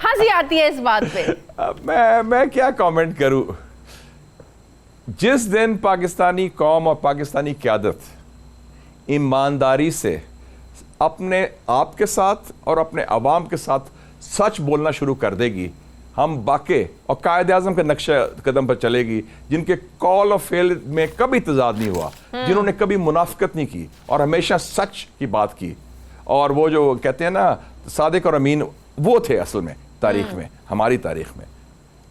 हंसी आती है इस बात पे। मैं क्या कमेंट करूं। जिस दिन पाकिस्तानी कौम और पाकिस्तानी क़यादत ईमानदारी से अपने आप के साथ और अपने अवाम के साथ सच बोलना शुरू कर देगी, हम बाके और कायदे आज़म के नक्शे कदम पर चलेगी, जिनके कॉल और फेल में कभी तजाद नहीं हुआ, जिन्होंने कभी मुनाफिकत नहीं की और हमेशा सच की बात की। और वो जो कहते हैं ना सादिक और अमीन, वो थे असल में तारीख में, हमारी तारीख में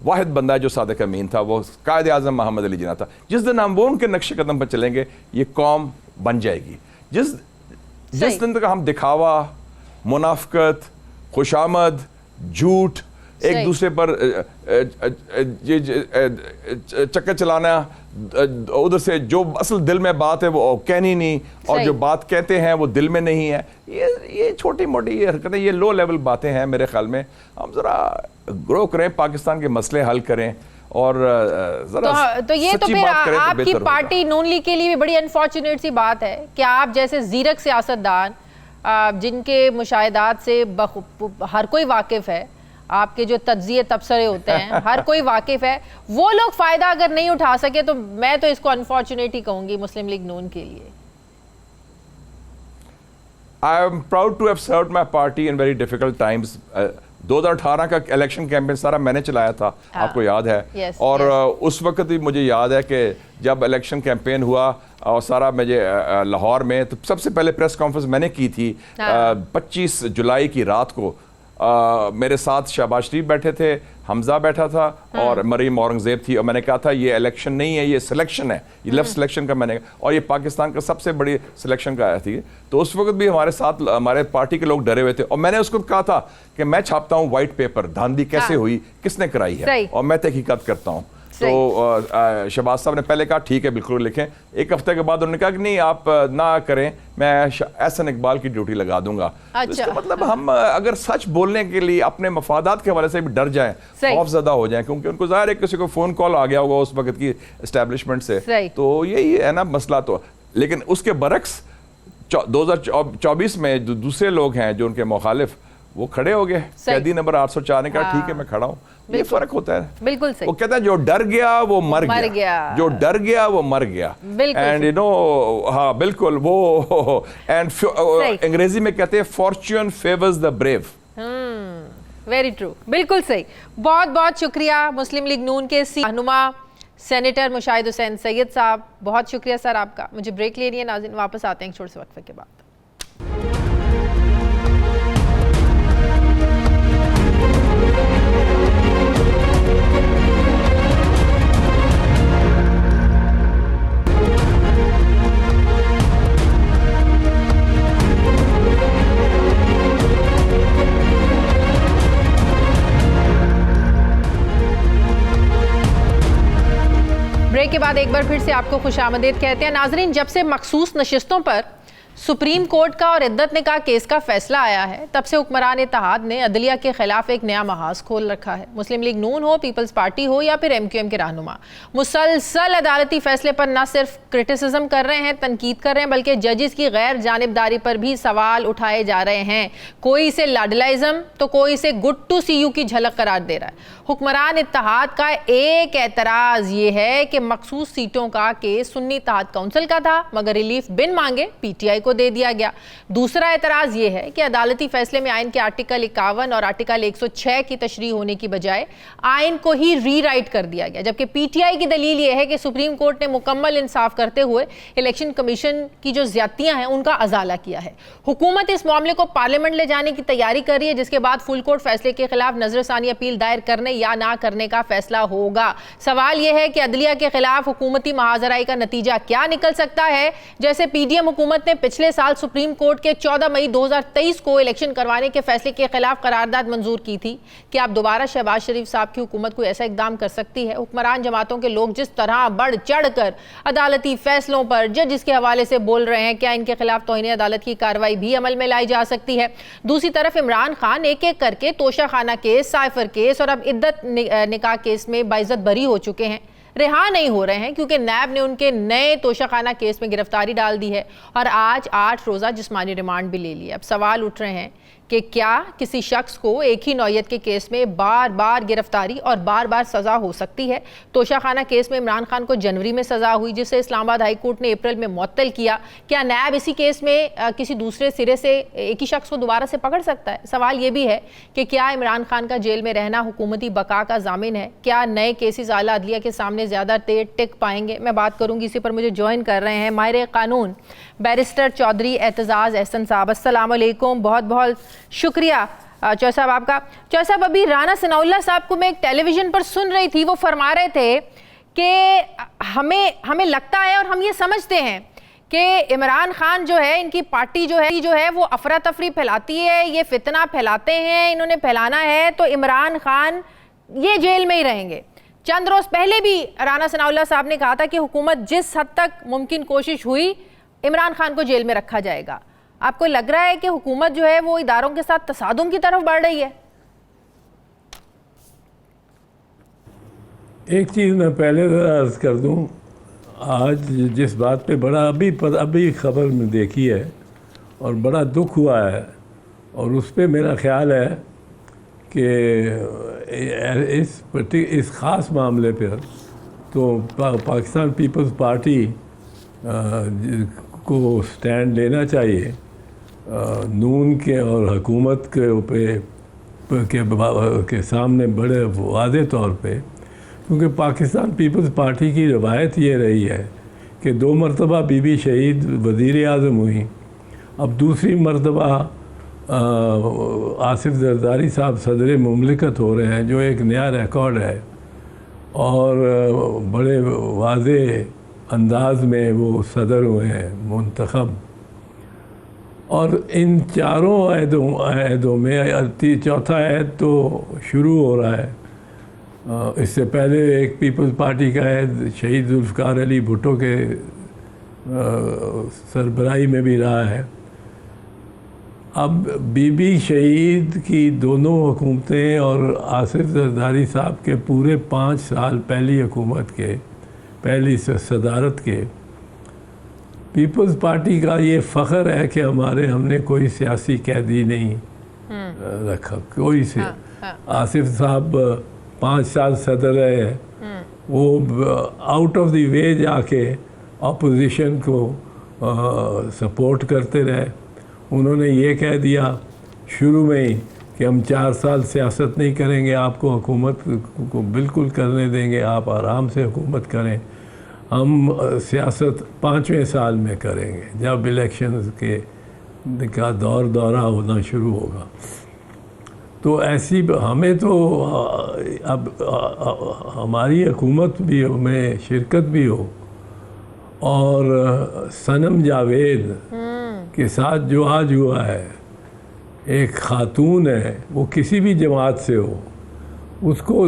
वाहिद बंदा जो सादिक अमीन था, वो कायदे आज़म मोहम्मद अली जिन्ना था। जिस दिन हम वो उनके नक्शे कदम पर चलेंगे, ये कौम बन जाएगी। जिस दिन तक हम दिखावा, मुनाफिकत, खुशामद, झूठ, एक दूसरे पर चक्कर चलाना, उधर से जो असल दिल में बात है वो कहनी नहीं, और जो बात कहते हैं वो दिल में नहीं है, ये छोटी मोटी ये हरकतें, ये लो लेवल बातें हैं। मेरे ख्याल में हम जरा ग्रो करें, पाकिस्तान के मसले हल करें, और जरा तो ये तो फिर आपकी पार्टी नून लीग के लिए भी बड़ी अनफॉर्चुनेट सी बात है कि आप जैसे जीरक सियासतदान, जिनके मुशाहिदात से हर कोई वाकिफ है, आपके जो तज्जिए तबसरे होते हैं हर कोई वाकिफ है, वो लोग फायदा अगर नहीं उठा सके तो मैं तो इसको अनफॉर्चुनेट ही कहूंगी मुस्लिम लीग नून के लिए। I am proud to have served my party in very difficult times. 2018 का इलेक्शन कैंपेन सारा मैंने चलाया था, आपको याद है। और उस वक्त भी मुझे याद है कि जब इलेक्शन कैंपेन हुआ और सारा मुझे लाहौर में, तो सबसे पहले प्रेस कॉन्फ्रेंस मैंने की थी 25 जुलाई की रात को। मेरे साथ शहबाज शरीफ बैठे थे, हमजा बैठा था, और मरीम औरंगजेब थी, और मैंने कहा था ये इलेक्शन नहीं है, ये सिलेक्शन है, ये लेफ्ट सिलेक्शन का मैंने, और ये पाकिस्तान का सबसे बड़ी सिलेक्शन का थी। तो उस वक्त भी हमारे साथ हमारे पार्टी के लोग डरे हुए थे, और मैंने उसको कहा था कि मैं छापता हूँ व्हाइट पेपर, धांधली कैसे हुई, किसने कराई है, और मैं तहकीकात करता हूँ। तो शहबाज साहब ने पहले कहा ठीक है बिल्कुल लिखें। एक हफ्ते के बाद उन्होंने कहा कि नहीं आप ना करें, मैं एहसन इकबाल की ड्यूटी लगा दूंगा। अच्छा। इसका मतलब हम अगर सच बोलने के लिए अपने मफादात के हवाले से भी डर जाएं, खौफज़दा हो जाएं, क्योंकि उनको ज़ाहिर है किसी को फ़ोन कॉल आ गया होगा उस वक्त की एस्टेब्लिशमेंट से, तो यही है ना मसला। तो लेकिन उसके बरक्स 2024 में जो दूसरे लोग हैं जो उनके मुखालिफ, वो खड़े हो गए। कैदी नंबर 804 ने कहा ठीक है मैं खड़ा हूँ। ये फर्क होता है। बिल्कुल सही। वो कहता है जो डर गया वो मर गया, जो डर गया वो मर गया। एंड यू नो, हाँ बिल्कुल वो, एंड अंग्रेजी में कहते हैं Fortune favours the brave. Very true, बिल्कुल सही। बहुत बहुत शुक्रिया मुस्लिम लीग नून के रहनुमा सेनेटर मुशाहिद हुसैन सैयद साहब, बहुत शुक्रिया सर आपका। मुझे ब्रेक लेनी है नाज़रीन, वापस आते हैं एक छोटे से वक्फे के बाद। के बाद एक बार फिर से आपको खुशामदीद कहते हैं। नाजरीन, जब से मखसूस नशिस्तों पर सुप्रीम कोर्ट का और इद्दत निकाह केस का फैसला आया है, तब से हुक्मरान इत्तेहाद ने अदलिया के खिलाफ एक नया महाज खोल रखा है। मुस्लिम लीग नून हो, पीपल्स पार्टी हो या फिर MQM के रहनुमा, मुसलसल अदालती फैसले पर न सिर्फ क्रिटिसिज्म कर रहे हैं, तनकीद कर रहे हैं, बल्कि जजिस की गैर जानिबदारी पर भी सवाल उठाए जा रहे हैं। कोई इसे लाडलाइज्म तो कोई इसे गुड टू सी यू की झलक करार दे रहा है। हुक्मरान इत्तेहाद का एक एतराज़ ये है कि मखसूस सीटों का केस सुन्नी इत्तेहाद काउंसिल का था, मगर रिलीफ बिन मांगे PTI को दे दिया गया। दूसरा एतराज़ ये है कि अदालती फैसले में आइन के आर्टिकल 51 और आर्टिकल 106 की तशरीह होने की बजाय आइन को ही रीराइट कर दिया गया, जबकि PTI की दलील ये है कि सुप्रीम कोर्ट ने मुकम्मल इंसाफ करते हुए इलेक्शन कमीशन की जो ज्यादतियां हैं उनका अजाला किया है। हुकूमत इस मामले को पार्लियामेंट ले जाने की तैयारी कर रही है, जिसके बाद फुल कोर्ट फैसले के खिलाफ नजरसानी अपील दायर करने या ना करने का फैसला होगा। सवाल यह है कि अदलिया के खिलाफ हुकूमती महाजराई का नतीजा क्या निकल सकता है। जैसे PDM हुकूमत ने पिछले साल सुप्रीम कोर्ट के 14 मई 2023 को इलेक्शन करवाने के फैसले के खिलाफ करारदाद मंजूर की थी, कि आप दोबारा शहबाज शरीफ साहब की हुकूमत कोई ऐसा इकदाम कर सकती है? हुक्मरान जमातों के लोग जिस तरह बढ़ चढ़ कर अदालती फैसलों पर जजिस के हवाले से बोल रहे हैं, क्या इनके खिलाफ तौहीन अदालत की कार्रवाई भी अमल में लाई जा सकती है? दूसरी तरफ इमरान खान एक एक करके तोशाखाना केस, साइफर केस और अब इद्दत निकाह केस में बाइज्जत बरी हो चुके हैं, रिहा नहीं हो रहे हैं, क्योंकि नैब ने उनके नए तोशाखाना केस में गिरफ्तारी डाल दी है और आज 8 रोज़ा जिस्मानी रिमांड भी ले लिया। अब सवाल उठ रहे हैं कि क्या किसी शख्स को एक ही नौयत के केस में बार बार गिरफ्तारी और बार बार सज़ा हो सकती है? तोशाखाना केस में इमरान खान को जनवरी में सज़ा हुई, जिसे इस्लामाबाद हाई कोर्ट ने अप्रैल में मुअत्तल किया। क्या नैब इसी केस में किसी दूसरे सिरे से एक ही शख्स को दोबारा से पकड़ सकता है? सवाल ये भी है कि क्या इमरान खान का जेल में रहना हुकूमती बका का जामिन है? क्या नए केसेस आला अदलिया के सामने ज़्यादा देर टिक पाएंगे? मैं बात करूँगी, इसी पर मुझे ज्वाइन कर रहे हैं माहिर कानून बैरिस्टर चौधरी एतजाज़ एहसन साहब। अस्सलाम वालेकुम, बहुत बहुत शुक्रिया चौधरी साहब आपका। चौधरी साहब, अभी राना सनाउल्लाह साहब को मैं एक टेलीविज़न पर सुन रही थी, वो फरमा रहे थे कि हमें लगता है और हम ये समझते हैं कि इमरान खान जो है, इनकी पार्टी जो है वो अफरा तफरी फैलाती है, ये फितना फैलाते हैं, इन्होंने फैलाना है तो इमरान खान ये जेल में ही रहेंगे। चंद रोज़ पहले भी राना सनाउल्लाह साहब ने कहा था कि हुकूमत जिस हद तक मुमकिन कोशिश हुई इमरान खान को जेल में रखा जाएगा। आपको लग रहा है कि हुकूमत जो है वो इदारों के साथ तसादुम की तरफ बढ़ रही है? एक चीज़ मैं पहले अर्ज़ कर दूं, आज जिस बात पे बड़ा अभी खबर में देखी है और बड़ा दुख हुआ है, और उस पे मेरा ख्याल है कि इस ख़ास मामले पर तो पाकिस्तान पीपल्स पार्टी को स्टैंड लेना चाहिए नून के और हुकूमत के सामने बड़े वाज़े तौर पे, क्योंकि पाकिस्तान पीपल्स पार्टी की रवायत ये रही है कि 2 मरतबा बीबी शहीद वज़ीर आज़म हुई, अब दूसरी मरतबा आसिफ जरदारी साहब सदर मुमलिकत हो रहे हैं, जो एक नया रिकॉर्ड है और बड़े वाज़े अंदाज में वो सदर हुए हैं मुंतखब। और इन चारों अहदों में चौथा अहद तो शुरू हो रहा है। इससे पहले एक पीपल्स पार्टी का अहद शहीद जुल्फ़िकार अली भुट्टो के सरबराही में भी रहा है। अब बीबी शहीद की दोनों हुकूमतें और आसिफ जरदारी साहब के पूरे 5 साल पहली हुकूमत के, पहली सदारत के, पीपल्स पार्टी का ये फ़ख्र है कि हमने कोई सियासी कैदी नहीं रखा, कोई से। आसिफ साहब 5 साल सदर रहे, वो आउट ऑफ द वे जाके अपोजिशन को सपोर्ट करते रहे। उन्होंने ये कह दिया शुरू में ही कि हम 4 साल सियासत नहीं करेंगे, आपको हुकूमत को बिल्कुल करने देंगे, आप आराम से हुकूमत करें, हम सियासत 5वें साल में करेंगे जब इलेक्शंस का दौरा होना शुरू होगा। तो ऐसी हमें तो अब हमारी हुकूमत भी में शिरकत भी हो, और सनम जावेद के साथ जो आज हुआ है, एक खातून है, वो किसी भी जमात से हो, उसको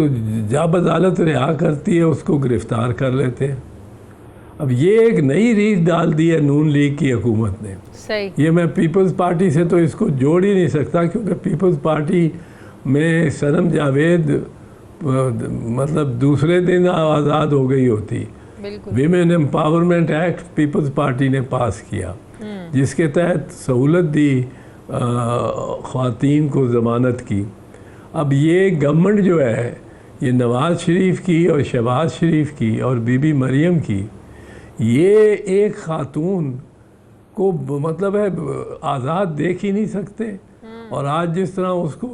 जब अदालत रिहा करती है उसको गिरफ़्तार कर लेते हैं। अब ये एक नई रीत डाल दी है नून लीग की हुकूमत ने। सही। ये मैं पीपल्स पार्टी से तो इसको जोड़ ही नहीं सकता, क्योंकि पीपल्स पार्टी में सनम जावेद मतलब दूसरे दिन आज़ाद हो गई होती। बिल्कुल। Women empowerment act peoples party ने पास किया, जिसके तहत सहूलत दी ख़वातीन को ज़मानत की। अब ये गवर्नमेंट जो है, ये नवाज़ शरीफ की और शहबाज शरीफ की और बीबी मरियम की, ये एक ख़ातून को मतलब है आज़ाद देख ही नहीं सकते। और आज जिस तरह उसको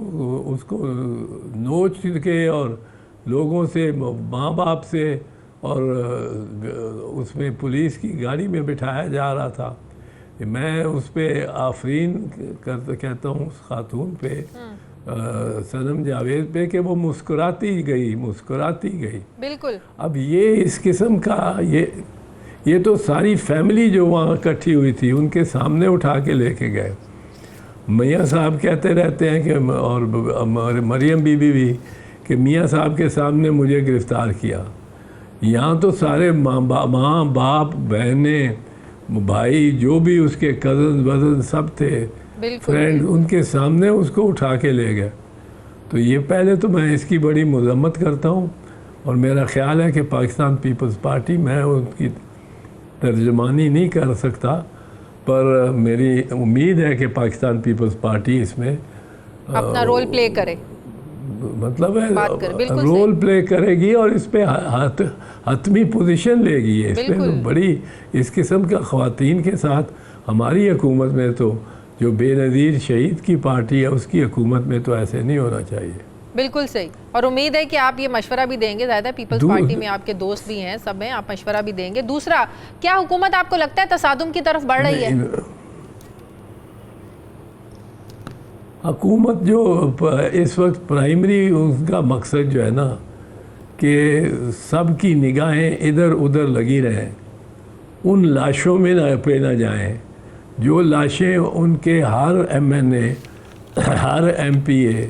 नोच के और लोगों से, माँ बाप से और उसमें पुलिस की गाड़ी में बिठाया जा रहा था, मैं उस पर आफरीन कहता हूँ उस खातून पे, सनम जावेद पे, कि वो मुस्कुराती गई। बिल्कुल। अब ये इस किस्म का ये तो सारी फैमिली जो वहाँ इकट्ठी हुई थी उनके सामने उठा के लेके गए। मियाँ साहब कहते रहते हैं कि, और मरियम बीबी भी, कि मियाँ साहब के सामने मुझे गिरफ़्तार किया। यहाँ तो सारे माँ बाप बहनें भाई जो भी उसके कज़न वज़न सब थे, फ्रेंड, उनके सामने उसको उठा के ले गए। तो ये पहले तो मैं इसकी बड़ी मज़म्मत करता हूँ, और मेरा ख़्याल है कि पाकिस्तान पीपल्स पार्टी, मैं उनकी तर्जमानी नहीं कर सकता, पर मेरी उम्मीद है कि पाकिस्तान पीपल्स पार्टी इसमें अपना रोल प्ले करे, मतलब है रोल प्ले करेगी और इस पे हतमी पोजीशन लेगी। इस पे तो बड़ी इस किस्म का ख़वातीन के साथ हमारी हुकूमत में, तो जो बेनज़ीर शहीद की पार्टी है उसकी हुकूमत में तो ऐसे नहीं होना चाहिए। बिल्कुल सही। और उम्मीद है कि आप ये मशवरा भी देंगे, ज़्यादा पीपल्स पार्टी में आपके दोस्त भी हैं, सब हैं, आप मशवरा भी देंगे। दूसरा, क्या हुकूमत आपको लगता है तसादुम की तरफ बढ़ रही है? हुकूमत जो इस वक्त प्राइमरी उनका मकसद जो है ना, कि सबकी निगाहें इधर उधर लगी रहें, उन लाशों में ना जाएं जो लाशें उनके हर MNA, हर MPA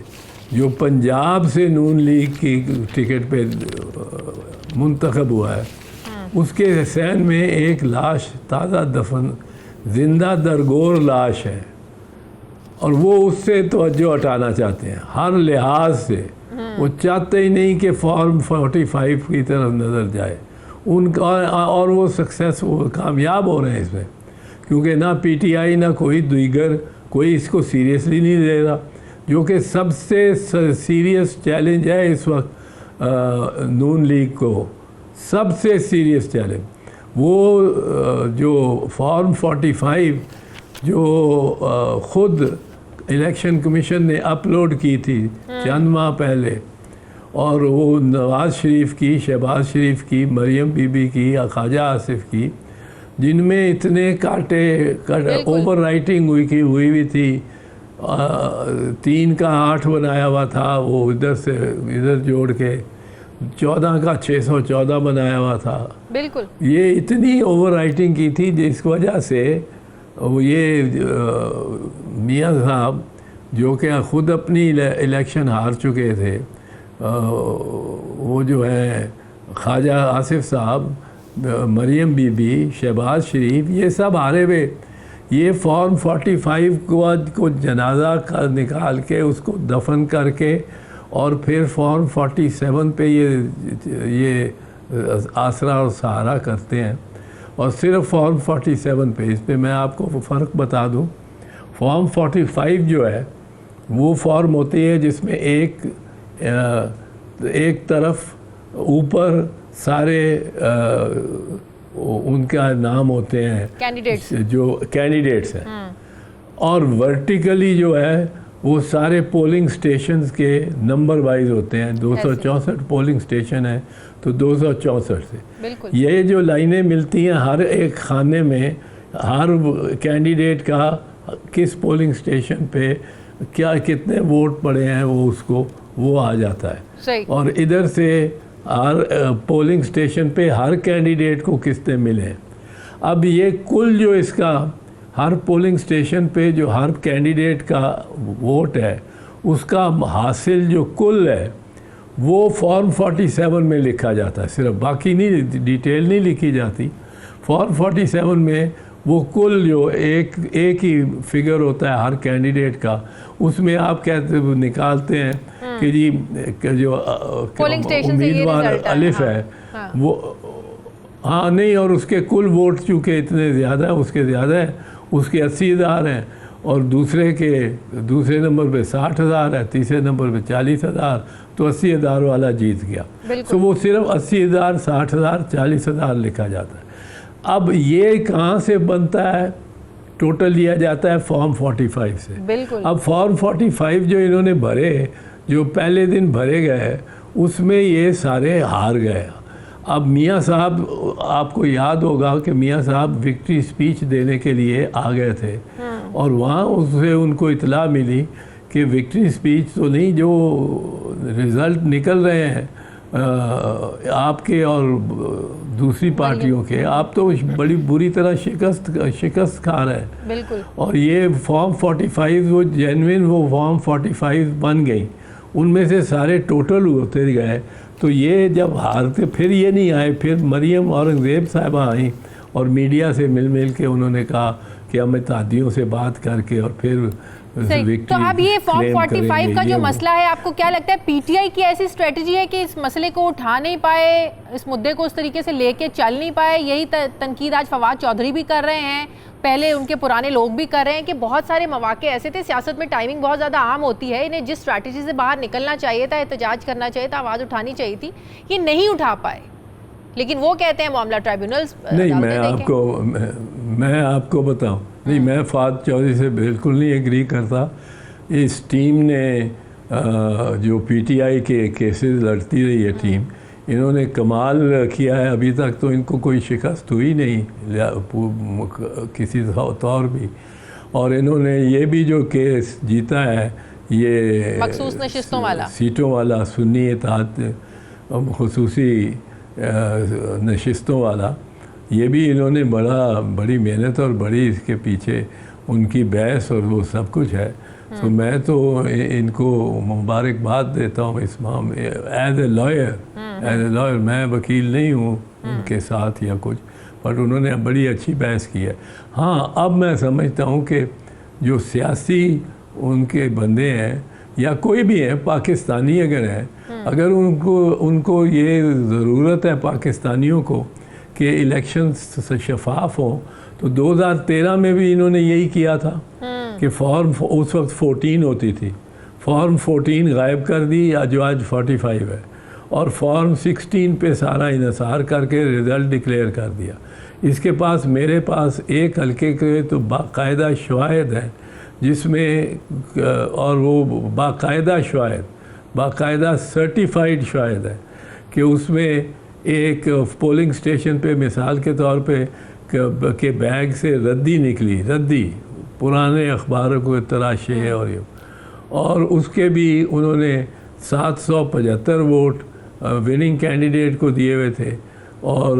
जो पंजाब से नून लीग की टिकट पे मुंतखब हुआ है, उसके सहन में एक लाश ताज़ा दफन जिंदा दरगोर लाश है, और वो उससे तवज्जो हटाना चाहते हैं हर लिहाज से। वो चाहते ही नहीं कि फॉर्म 45 की तरफ नज़र जाए उनका, और वो सक्सेसफुल कामयाब हो रहे हैं इसमें, क्योंकि ना PTI ना कोई दीगर कोई इसको सीरियसली नहीं ले रहा, जो कि सबसे सीरियस चैलेंज है इस वक्त नून लीग को। सबसे सीरियस चैलेंज वो जो फॉर्म 45 जो ख़ुद इलेक्शन कमीशन ने अपलोड की थी चंद माह पहले, और वो नवाज़ शरीफ की, शहबाज शरीफ की, मरियम बीबी की या ख्वाजा आसिफ की, जिनमें इतने कांटे ओवर राइटिंग हुई भी थी। 3 का 8 बनाया हुआ था, वो इधर से इधर जोड़ के 14 का 614 बनाया हुआ था। बिल्कुल। ये इतनी ओवर राइटिंग की थी जिस वजह से वो ये मियाँ साहब जो कि ख़ुद अपनी इलेक्शन हार चुके थे, वो जो है ख्वाजा आसिफ साहब, मरियम बीबी, शहबाज शरीफ, ये सब हारे हुए। ये फॉर्म 45 को जनाजा का निकाल के उसको दफन करके और फिर फॉर्म 47 पे ये आसरा और सहारा करते हैं, और सिर्फ फॉर्म 47 पे। इस पे मैं आपको फ़र्क बता दूं, फॉर्म 45 जो है वो फॉर्म होती है जिसमें एक तरफ ऊपर सारे उनका नाम होते हैं कैंडिडेट्स, जो कैंडिडेट्स हैं, और वर्टिकली जो है वो सारे पोलिंग स्टेशंस के नंबर वाइज होते हैं। 264 पोलिंग स्टेशन है तो 264 से ये जो लाइनें मिलती हैं हर एक खाने में, हर कैंडिडेट का किस पोलिंग स्टेशन पे क्या कितने वोट पड़े हैं वो आ जाता है। और इधर से हर पोलिंग स्टेशन पे हर कैंडिडेट को कितने मिले हैं। अब ये कुल जो इसका हर पोलिंग स्टेशन पे जो हर कैंडिडेट का वोट है उसका हासिल जो कुल है वो फॉर्म 47 में लिखा जाता है, सिर्फ बाकी नहीं, डिटेल नहीं लिखी जाती। फॉर्म 47 में वो कुल जो एक ही फिगर होता है हर कैंडिडेट का, उसमें आप कहते निकालते हैं कि जी जो पोलिंग स्टेशन से ये उम्मीदवार रिजल्ट है, अलिफ हाँ, है हाँ। वो हाँ नहीं, और उसके कुल वोट चूँकि इतने ज़्यादा है, उसके ज़्यादा है, उसके 80,000 हैं और दूसरे नंबर पे 60,000 है, तीसरे नंबर पे 40,000, तो 80,000 वाला जीत गया। तो वो सिर्फ 80,000, 60,000, 40,000 लिखा जाता है। अब ये कहाँ से बनता है? टोटल लिया जाता है फॉर्म 45 से। बिल्कुल। अब फॉर्म 45 जो इन्होंने भरे, जो पहले दिन भरे गए, उसमें ये सारे हार गए। अब मियाँ साहब, आपको याद होगा कि मियाँ साहब विक्ट्री स्पीच देने के लिए आ गए थे और वहाँ उससे उनको इतला मिली कि विक्ट्री स्पीच तो नहीं, जो रिज़ल्ट निकल रहे हैं आपके और दूसरी पार्टियों के, आप तो बड़ी बुरी तरह शिकस्त खा रहे हैं। बिल्कुल। और ये फॉर्म 45 वो जेन्युइन वो फॉर्म 45 बन गई, उनमें से सारे टोटल होते गए। तो ये जब हारते, फिर ये नहीं आए, फिर मरियम औरंगज़ेब साहिबा आई और मीडिया से मिल के उन्होंने कहा कि हम इत्तेहादियों से बात करके और फिर सही। तो अब ये फॉर्म 45 का जो मसला है, आपको क्या लगता है पीटीआई की ऐसी स्ट्रेटजी है कि इस मसले को उठा नहीं पाए, इस मुद्दे को उस तरीके से लेके चल नहीं पाए? यही तनकीद आज फवाद चौधरी भी कर रहे हैं, पहले उनके पुराने लोग भी कर रहे हैं कि बहुत सारे मौके ऐसे थे, सियासत में टाइमिंग बहुत ज़्यादा आम होती है, इन्हें जिस स्ट्रैटेजी से बाहर निकलना चाहिए था, एहतजाज करना चाहिए था, आवाज़ उठानी चाहिए थी, ये नहीं उठा पाए। लेकिन वो कहते हैं मामला ट्राइब्यूनल्स नहीं, मैं आपको बताऊं, नहीं, मैं फवाद चौधरी से बिल्कुल नहीं एग्री करता। इस टीम ने जो पीटीआई के केसेस लड़ती रही है टीम, इन्होंने कमाल किया है। अभी तक तो इनको कोई शिकस्त हुई नहीं किसी तौर भी, और इन्होंने ये भी जो केस जीता है, ये मखसूस नशिस्तों वाला, सीटों वाला, सुन्नी इत्तेहाद खुसूसी नशिस्तों वाला, ये भी इन्होंने बड़ी मेहनत और बड़ी इसके पीछे उनकी बहस और वो सब कुछ है। तो मैं तो इनको मुबारकबाद देता हूँ इस मामले, एज ए लॉयर। मैं वकील नहीं हूँ उनके साथ या कुछ, बट उन्होंने बड़ी अच्छी बहस की है। हाँ, अब मैं समझता हूँ कि जो सियासी उनके बंदे हैं या कोई भी है, पाकिस्तानी अगर हैं, अगर उनको ये ज़रूरत है पाकिस्तानियों को कि इलेक्शन शफाफ हों, तो 2013 में भी इन्होंने यही किया था कि फॉर्म उस वक्त 14 होती थी, फॉर्म 14 गायब कर दी, जो आज 45 है, और फॉर्म 16 पे सारा इन्हिसार करके रिज़ल्ट डिक्लेयर कर दिया। इसके पास, मेरे पास एक हल्के के तो बाकायदा शवाहिद हैं जिसमें, और वो बाकायदा सर्टिफाइड शवाहिद है कि उसमें एक पोलिंग स्टेशन पे मिसाल के तौर पे के बैग से रद्दी निकली, पुराने अखबारों को तराशे और उसके भी उन्होंने 775 वोट विनिंग कैंडिडेट को दिए हुए थे, और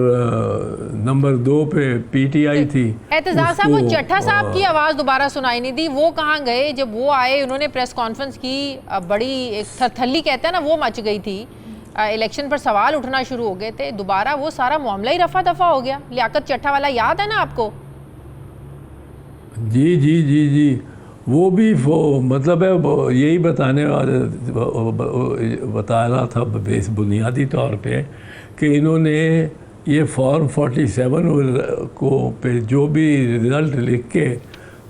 नंबर 2 पे पीटीआई थी। एतजाज साहब, वो चट्टा साहब की आवाज़ दोबारा सुनाई नहीं दी, वो कहाँ गए? जब वो आए, उन्होंने प्रेस कॉन्फ्रेंस की, बड़ी एक थरथल्ली कहते हैं ना, वो मच गई थी, इलेक्शन पर सवाल उठना शुरू हो गए थे, दोबारा वो सारा मामला ही रफा दफा हो गया। लियाकत चट्टा वाला याद है ना आपको? जी, वो भी मतलब है, यही बता रहा था बेस बुनियादी तौर पे कि इन्होंने ये फॉर्म 47 को पे जो भी रिज़ल्ट लिख के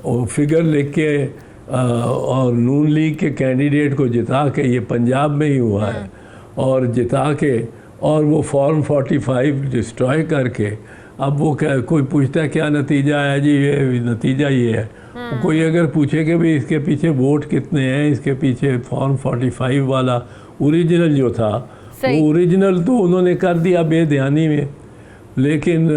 और फिगर लिख के और नून लीग के कैंडिडेट को जिता के, ये पंजाब में ही हुआ है, और जिता के, और वो फॉर्म 45 डिस्ट्रॉय करके, अब वो क्या, कोई पूछता है क्या नतीजा है जी, ये नतीजा ये है। कोई अगर पूछे कि भाई इसके पीछे वोट कितने हैं, इसके पीछे फॉर्म 45 वाला ओरिजिनल जो था, वो ओरिजिनल तो उन्होंने कर दिया बेध्यानी में, लेकिन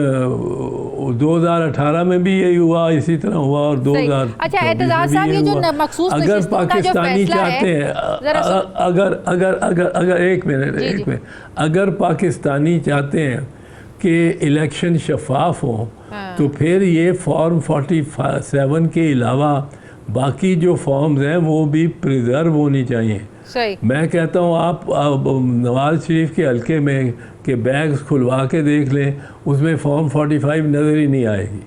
2018 में भी यही हुआ, इसी तरह हुआ, और 2000। अच्छा एतजाज साहब, ये जो मखसूस अगर पाकिस्तानी चाहते हैं, अगर एक मिनट, अगर पाकिस्तानी चाहते हैं कि इलेक्शन शफाफ हो, तो फिर ये फॉर्म 47 के अलावा बाकी जो फॉर्म्स हैं वो भी प्रिजर्व होनी चाहिए। सही। मैं कहता हूँ आप नवाज शरीफ के हल्के में के बैग्स खुलवा के देख लें, उसमें फॉर्म 45 नज़र ही नहीं आएगी।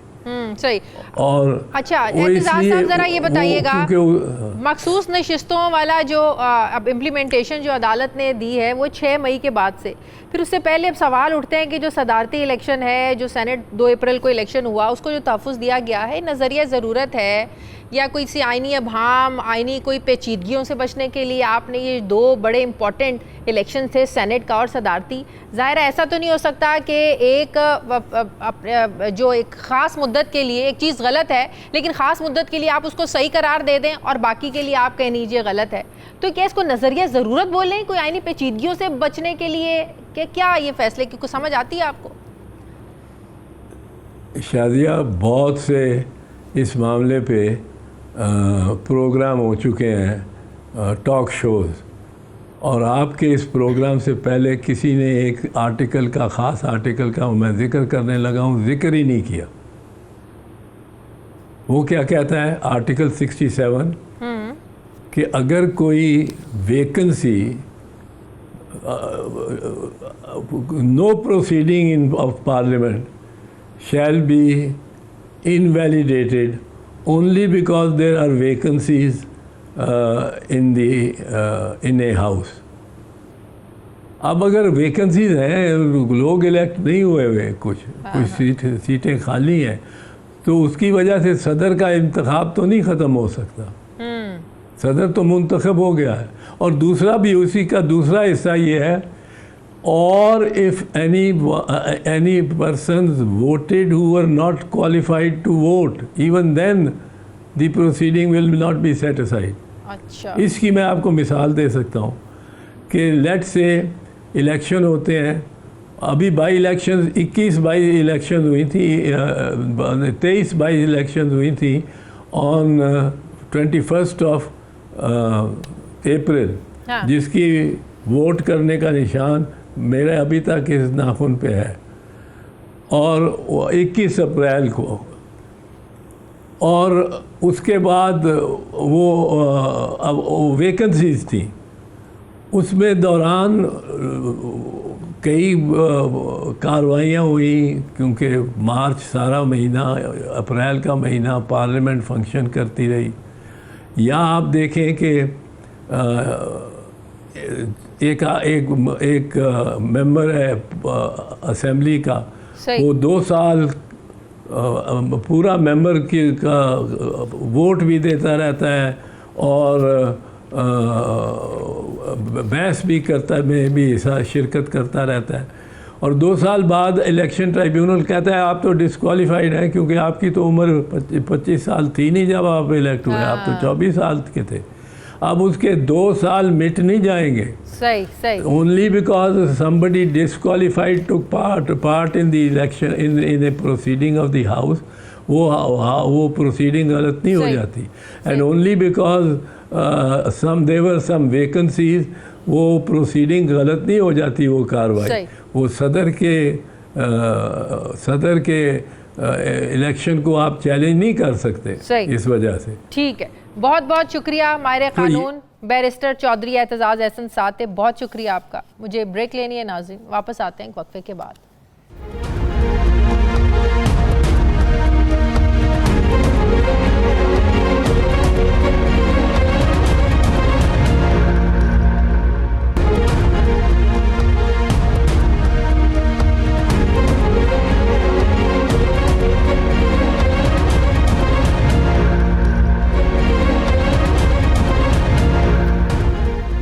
सही। और अच्छा वो एतजाज़ इसलिए साहब ज़रा ये बताइएगा, क्योंकि मखसूस नशिस्तों वाला जो अब इम्प्लीमेंटेशन जो अदालत ने दी है वो 6 मई के बाद से, फिर उससे पहले अब सवाल उठते हैं कि जो सदारती इलेक्शन है, जो सेनेट 2 अप्रैल को इलेक्शन हुआ, उसको जो तहफ़्फ़ुज़ दिया गया है, नज़रिया ज़रूरत है या कोई सी आइनी अभाम, आइनी कोई पेचीदगियों से बचने के लिए आपने ये 2 बड़े इंपॉर्टेंट इलेक्शन थे, सेनेट का और सदारती? ज़ाहिर है ऐसा तो नहीं हो सकता कि एक जो एक ख़ास मुद्दत के लिए एक चीज़ गलत है, लेकिन ख़ास मुद्दत के लिए आप उसको सही करार दे दें और बाकी के लिए आप कह लीजिए गलत है। तो क्या इसको नज़रिया ज़रूरत बोलें कोई आइनी पेचीदगियों से बचने के लिए, कि क्या ये फैसले की कुछ समझ आती है आपको? शादिया, बहुत से इस मामले पे प्रोग्राम हो चुके हैं, टॉक शोज़, और आपके इस प्रोग्राम से पहले किसी ने एक आर्टिकल का, ख़ास आर्टिकल का मैं ज़िक्र करने लगा हूँ, ज़िक्र ही नहीं किया। वो क्या कहता है आर्टिकल 67 कि अगर कोई vacancy, no proceeding in of parliament shall be invalidated only because there are vacancies in a house. अब अगर वैकेंसीज हैं, लोग इलेक्ट नहीं हुए हुए, कुछ सीटें खाली हैं, तो उसकी वजह से सदर का इंतखाब तो नहीं ख़त्म हो सकता। सदर तो मुंतखब हो गया है। और दूसरा भी उसी का दूसरा हिस्सा ये है, or if any persons voted who were not qualified to vote, even then the proceeding will not be set aside. अच्छा। इसकी मैं आपको मिसाल दे सकता हूँ कि लेट से इलेक्शन होते हैं, अभी बाई इलेक्शन 21 बाई इलेक्शन हुई थी, 23 बाई इलेक्शन हुई थी ऑन 21 ऑफ अप्रैल, जिसकी वोट करने का निशान मेरे अभी तक इस नाखून पे है, और 21 अप्रैल को, और उसके बाद वो अब वैकेंसीज थी, उसमें दौरान कई कार्रवाइयाँ हुई, क्योंकि मार्च सारा महीना, अप्रैल का महीना पार्लियामेंट फंक्शन करती रही। या आप देखें कि एक मेंबर है असेंबली का, वो 2 साल पूरा मेंबर का वोट भी देता रहता है और बहस भी करता, में भी शिरकत करता रहता है, और 2 साल बाद इलेक्शन ट्राइब्यूनल कहता है आप तो डिस्क्वालीफाइड हैं, क्योंकि आपकी तो उम्र 25 साल थी नहीं जब आप इलेक्ट हुए, आप तो 24 साल के थे। अब उसके 2 साल मिट नहीं जाएंगे। सही सही। Only because somebody disqualified to part in the election in a proceeding of the house, वो प्रोसीडिंग गलत नहीं हो जाती। And only because some vacancies, वो प्रोसीडिंग गलत नहीं हो जाती, वो कार्रवाई वो सदर के इलेक्शन को आप चैलेंज नहीं कर सकते इस वजह से। ठीक है, बहुत बहुत शुक्रिया माहिर कानून बैरिस्टर चौधरी एतजाज़ एहसन साथ, बहुत शुक्रिया आपका। मुझे ब्रेक लेनी है नाज़रीन, वापस आते हैं वक्फे के बाद।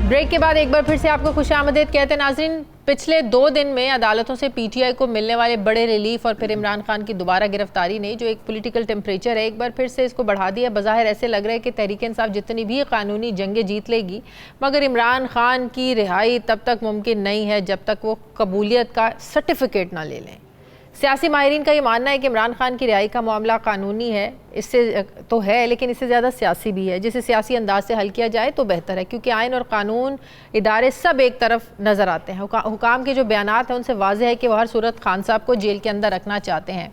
ब्रेक के बाद एक बार फिर से आपको खुशामदीद कहते हैं नाज़रीन। पिछले 2 दिन में अदालतों से पीटीआई को मिलने वाले बड़े रिलीफ और फिर इमरान खान की दोबारा गिरफ्तारी ने जो एक पॉलिटिकल टेम्परेचर है एक बार फिर से इसको बढ़ा दिया। बज़ाहिर ऐसे लग रहा है कि तहरीक इंसाफ जितनी भी कानूनी जंगें जीत लेगी, मगर इमरान खान की रिहाई तब तक मुमकिन नहीं है जब तक वो कबूलियत का सर्टिफिकेट ना ले लें। सियासी माहिरीन का ये मानना है कि इमरान खान की रिहाई का मामला कानूनी है, इससे तो है लेकिन इससे ज़्यादा सियासी भी है, जिसे सियासी अंदाज से हल किया जाए तो बेहतर है, क्योंकि आइन और कानून इदारे सब एक तरफ नज़र आते हैं। हुकाम के जो बयानात हैं उनसे वाज़ेह है कि वह हर सूरत खान साहब को जेल के अंदर रखना चाहते हैं।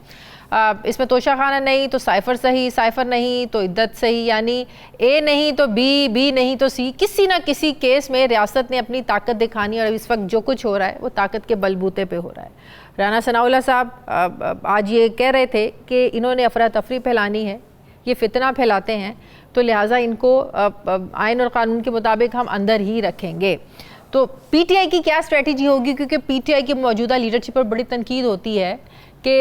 इसमें तोशा खाना नहीं तो साइफर सही, साइफर नहीं तो इद्दत सही, यानी ए नहीं तो बी, बी नहीं तो सी। किसी ना किसी केस में रियासत ने अपनी ताकत दिखानी और इस वक्त जो कुछ हो रहा है वो ताकत के बलबूते पे हो रहा है। राना सनाउल्लाह साहब आज ये कह रहे थे कि इन्होंने अफरा तफरी फैलानी है, ये फितना फैलाते हैं, तो लिहाजा इनको आइन और कानून के मुताबिक हम अंदर ही रखेंगे। तो पीटीआई की क्या स्ट्रेटजी होगी, क्योंकि पीटीआई की मौजूदा लीडरशिप पर बड़ी तनकीद होती है कि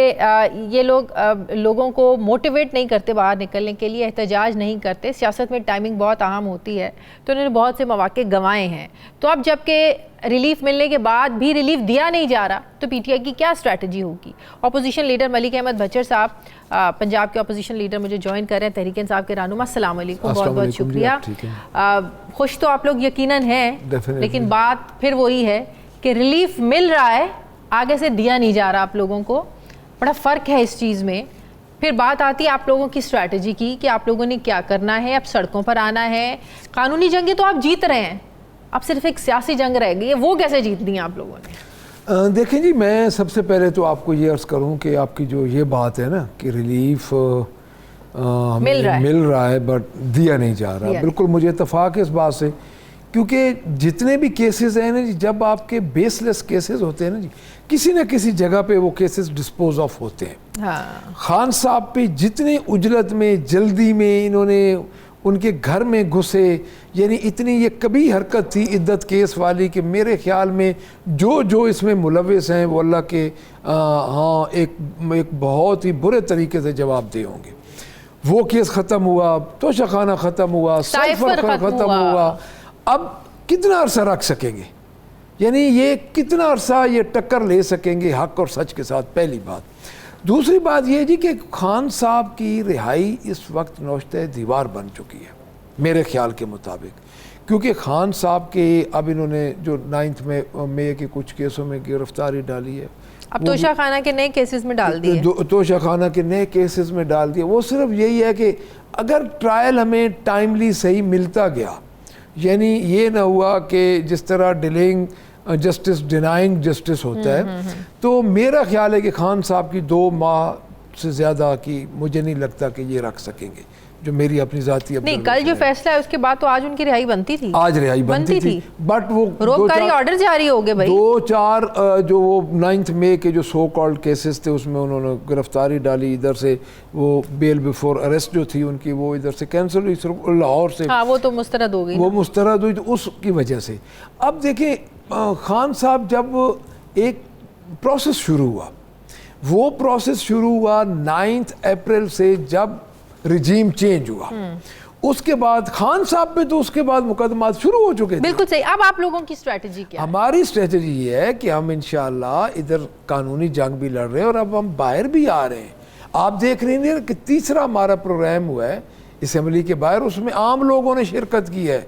ये लोग लोगों को मोटिवेट नहीं करते बाहर निकलने के लिए, एहतजाज नहीं करते। सियासत में टाइमिंग बहुत अहम होती है, तो उन्होंने बहुत से मौके गंवाए हैं। तो अब जबकि रिलीफ मिलने के बाद भी रिलीफ दिया नहीं जा रहा, तो पीटीआई की क्या स्ट्रेटजी होगी? अपोजिशन लीडर मलिक अहमद भच्चर साहब, पंजाब के अपोजिशन लीडर मुझे ज्वाइन कर रहे हैं, तहरीक इंसाफ के रहनुमा। अस्सलाम वालेकुम, बहुत बहुत शुक्रिया। खुश तो आप लोग यकीनन हैं, लेकिन बात फिर वही है कि रिलीफ मिल रहा है, आगे से दिया नहीं जा रहा आप लोगों को, बड़ा फ़र्क है इस चीज़ में। फिर बात आती है आप लोगों की स्ट्रैटेजी की कि आप लोगों ने क्या करना है। अब सड़कों पर आना है, कानूनी जंगें तो आप जीत रहे हैं, अब सिर्फ एक सियासी जंग रह गई है, वो कैसे जीतनी है आप लोगों ने? देखें जी, मैं सबसे पहले तो आपको ये अर्ज़ करूं कि आपकी जो ये बात है ना कि रिलीफ मिल रहा है बट दिया नहीं जा रहा, बिल्कुल मुझे इत्तफाक है इस बात से, क्योंकि जितने भी केसेस हैं ना जी, जब आपके बेसलेस केसेस होते हैं ना जी, किसी न किसी जगह पे वो केसेस डिस्पोज ऑफ होते हैं। हाँ। खान साहब पे जितने उजलत में, जल्दी में इन्होंने उनके घर में घुसे, यानी इतनी ये कभी हरकत थी इद्दत केस वाली कि मेरे ख्याल में जो इसमें मुलविस हैं वो अल्लाह के हाँ एक बहुत ही बुरे तरीके से जवाबदेह होंगे। वो केस ख़त्म हुआ, तोशा खाना ख़त्म हुआ, साइफर ख़त्म हुआ, अब कितना अरसा रख सकेंगे? यानी ये कितना अरसा ये टक्कर ले सकेंगे हक और सच के साथ? पहली बात। दूसरी बात ये जी कि खान साहब की रिहाई इस वक्त नौश्ते दीवार बन चुकी है मेरे ख्याल के मुताबिक, क्योंकि खान साहब के अब इन्होंने जो 9 मई के कुछ केसों में गिरफ्तारी डाली है, अब तोशा खाना के नए केसेस में डाल दिए, तोशा खाना के नए केसेस में डाल दिए। वो सिर्फ यही है कि अगर ट्रायल हमें टाइमली सही मिलता गया, यानी ये ना हुआ कि जिस तरह डिलेइंग जस्टिस डिनाइंग जस्टिस होता है, तो मेरा ख्याल है कि खान साहब की 2 माह से ज़्यादा की मुझे नहीं लगता कि ये रख सकेंगे, जो मेरी अपनी ज़ाती नहीं। कल जो फैसला है उसके बाद तो आज उनकी रिहाई बनती थी, आज रिहाई बनती थी, बट वो रोककारी ऑर्डर जारी हो गए भाई। 2-4 जो वो 9 मई के जो सो कॉल्ड केसेस थे उसमें उन्होंने गिरफ्तारी डाली, इधर से वो बेल बिफोर अरेस्ट जो थी उनकी वो इधर से कैंसिल हुई, सिर्फ लाहौर से। हाँ, वो तो मुस्तरद हो गई, वो मुस्तरद हुई, तो उसकी वजह से अब देखें खान साहब जब एक प्रोसेस शुरू हुआ, वो प्रोसेस शुरू हुआ 9 अप्रैल से जब रिजीम चेंज हुआ, उसके बाद खान साहब पे तो उसके बाद मुकदमात शुरू हो चुके थे। बिल्कुल सही। अब आप लोगों की स्ट्रेटजी क्या है? हमारी स्ट्रेटजी ये है कि हम इंशाल्लाह इधर कानूनी जंग भी लड़ रहे हैं और अब हम बाहर भी आ रहे हैं। आप देख रहे हैं कि तीसरा हमारा प्रोग्राम हुआ है असेंबली के बाहर, उसमें आम लोगों ने शिरकत की है,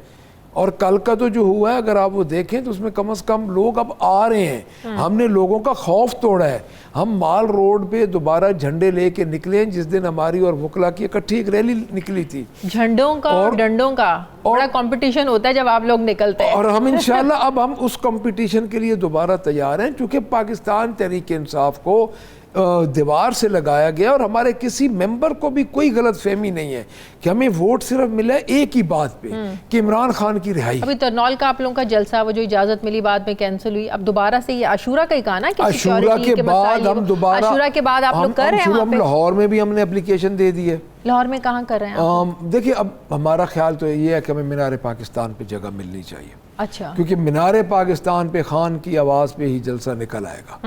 और कल का तो जो हुआ है अगर आप वो देखें तो उसमें कम से कम लोग अब आ रहे हैं। हमने लोगों का खौफ तोड़ा है। हम माल रोड पे दोबारा झंडे लेके निकले हैं, जिस दिन हमारी और वकला की इकट्ठी एक रैली निकली थी, झंडों का और डंडों का बड़ा कंपटीशन होता है जब आप लोग निकलते हैं, और हम इंशाल्लाह अब हम उस कंपटीशन के लिए दोबारा तैयार हैं, क्योंकि पाकिस्तान तहरीक इंसाफ को दीवार से लगाया गया और हमारे किसी मेंबर को भी कोई गलत फहमी नहीं है कि हमें वोट सिर्फ मिला है एक ही बात पे कि इमरान खान की रिहाई। अभी तरनौल का आप लोगों का जलसा, वो जो इजाजत मिली बाद में कैंसिल हुई, अब दोबारा से ये आशूरा का ही कहा ना कि आशूरा के बाद हम दोबारा, आशूरा के बाद आप लोग कर रहे हैं? हम लाहौर में भी हमने एप्लीकेशन दे दी है। लाहौर में कहाँ कर रहे हैं? देखिए, अब हमारा ख्याल तो ये है कि हमें मीनार पाकिस्तान पे जगह मिलनी चाहिए। अच्छा। क्योंकि मीनार पाकिस्तान पे खान की आवाज़ पे ही जलसा निकल आएगा,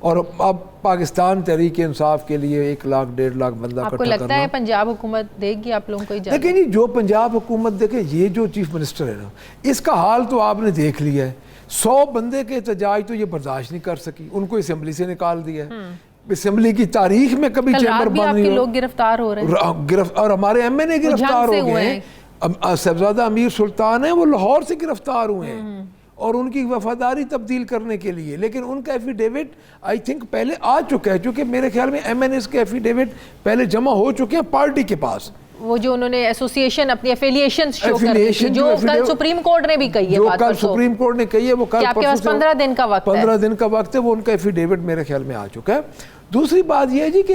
और अब पाकिस्तान तहरीक इंसाफ के लिए 1 लाख 1.5 लाख बंदा आपको लगता है पंजाब हुकूमत देगी आप लोगों को इजाज़त? देखिए जी, जो पंजाब हुकूमत देखे, ये जो चीफ मिनिस्टर है ना, इसका हाल तो आपने देख लिया है। 100 बंदे के एहतजाज तो ये बर्दाश्त नहीं कर सकी, उनको असेंबली से निकाल दिया है। असेंबली की तारीख में कभी चैम्बर बंद नहीं, लोग गिरफ्तार हो रहे हैं, और हमारे MNA गिरफ्तार हो गए हैं। साहबजादा अमीर सुल्तान है, वो लाहौर से गिरफ्तार हुए हैं और उनकी वफादारी तब्दील करने के लिए, लेकिन उनका एफिडेविट आई थिंक पहले आ चुका है, क्योंकि मेरे ख्याल में MNAs के एफिडेविट पहले जमा हो चुके हैं पार्टी के पास। वो जो उन्होंने एसोसिएशन अपनी एफिलिएशन शो कर दी थी, जो कल सुप्रीम कोर्ट ने भी कही है, जो कल सुप्रीम कोर्ट ने कही है, वो कल आपके पास 15 दिन का वक्त है, 15 दिन का वक्त है, वो उनका एफिडेविट मेरे ख्याल में आ चुका है। दूसरी बात ये है जी कि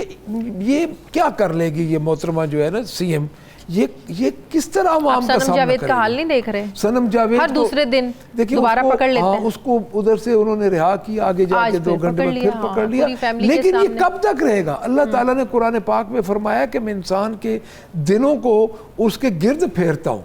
ये क्या कर लेगी ये मोहतरमा जो है ना सीएम, ये किस तरह आप आवाम का सनम सामना जावेद का करेगी? हाल नहीं देख रहे? सनम जावेद हर को- दूसरे दिन देखिए दोबारा उसको- पकड़ लेते हाँ, हैं। उसको उधर से उन्होंने रिहा किया, आगे जाके आज 2 फिर घंटे पकड़ में लिया, फिर हाँ, पकड़ लिया। पूरी फैमिली के लेकिन ये सामने। कब तक रहेगा? अल्लाह ताला ने कुरान पाक में फरमाया कि मैं इंसान के दिनों को उसके गिर्द फेरता हूँ,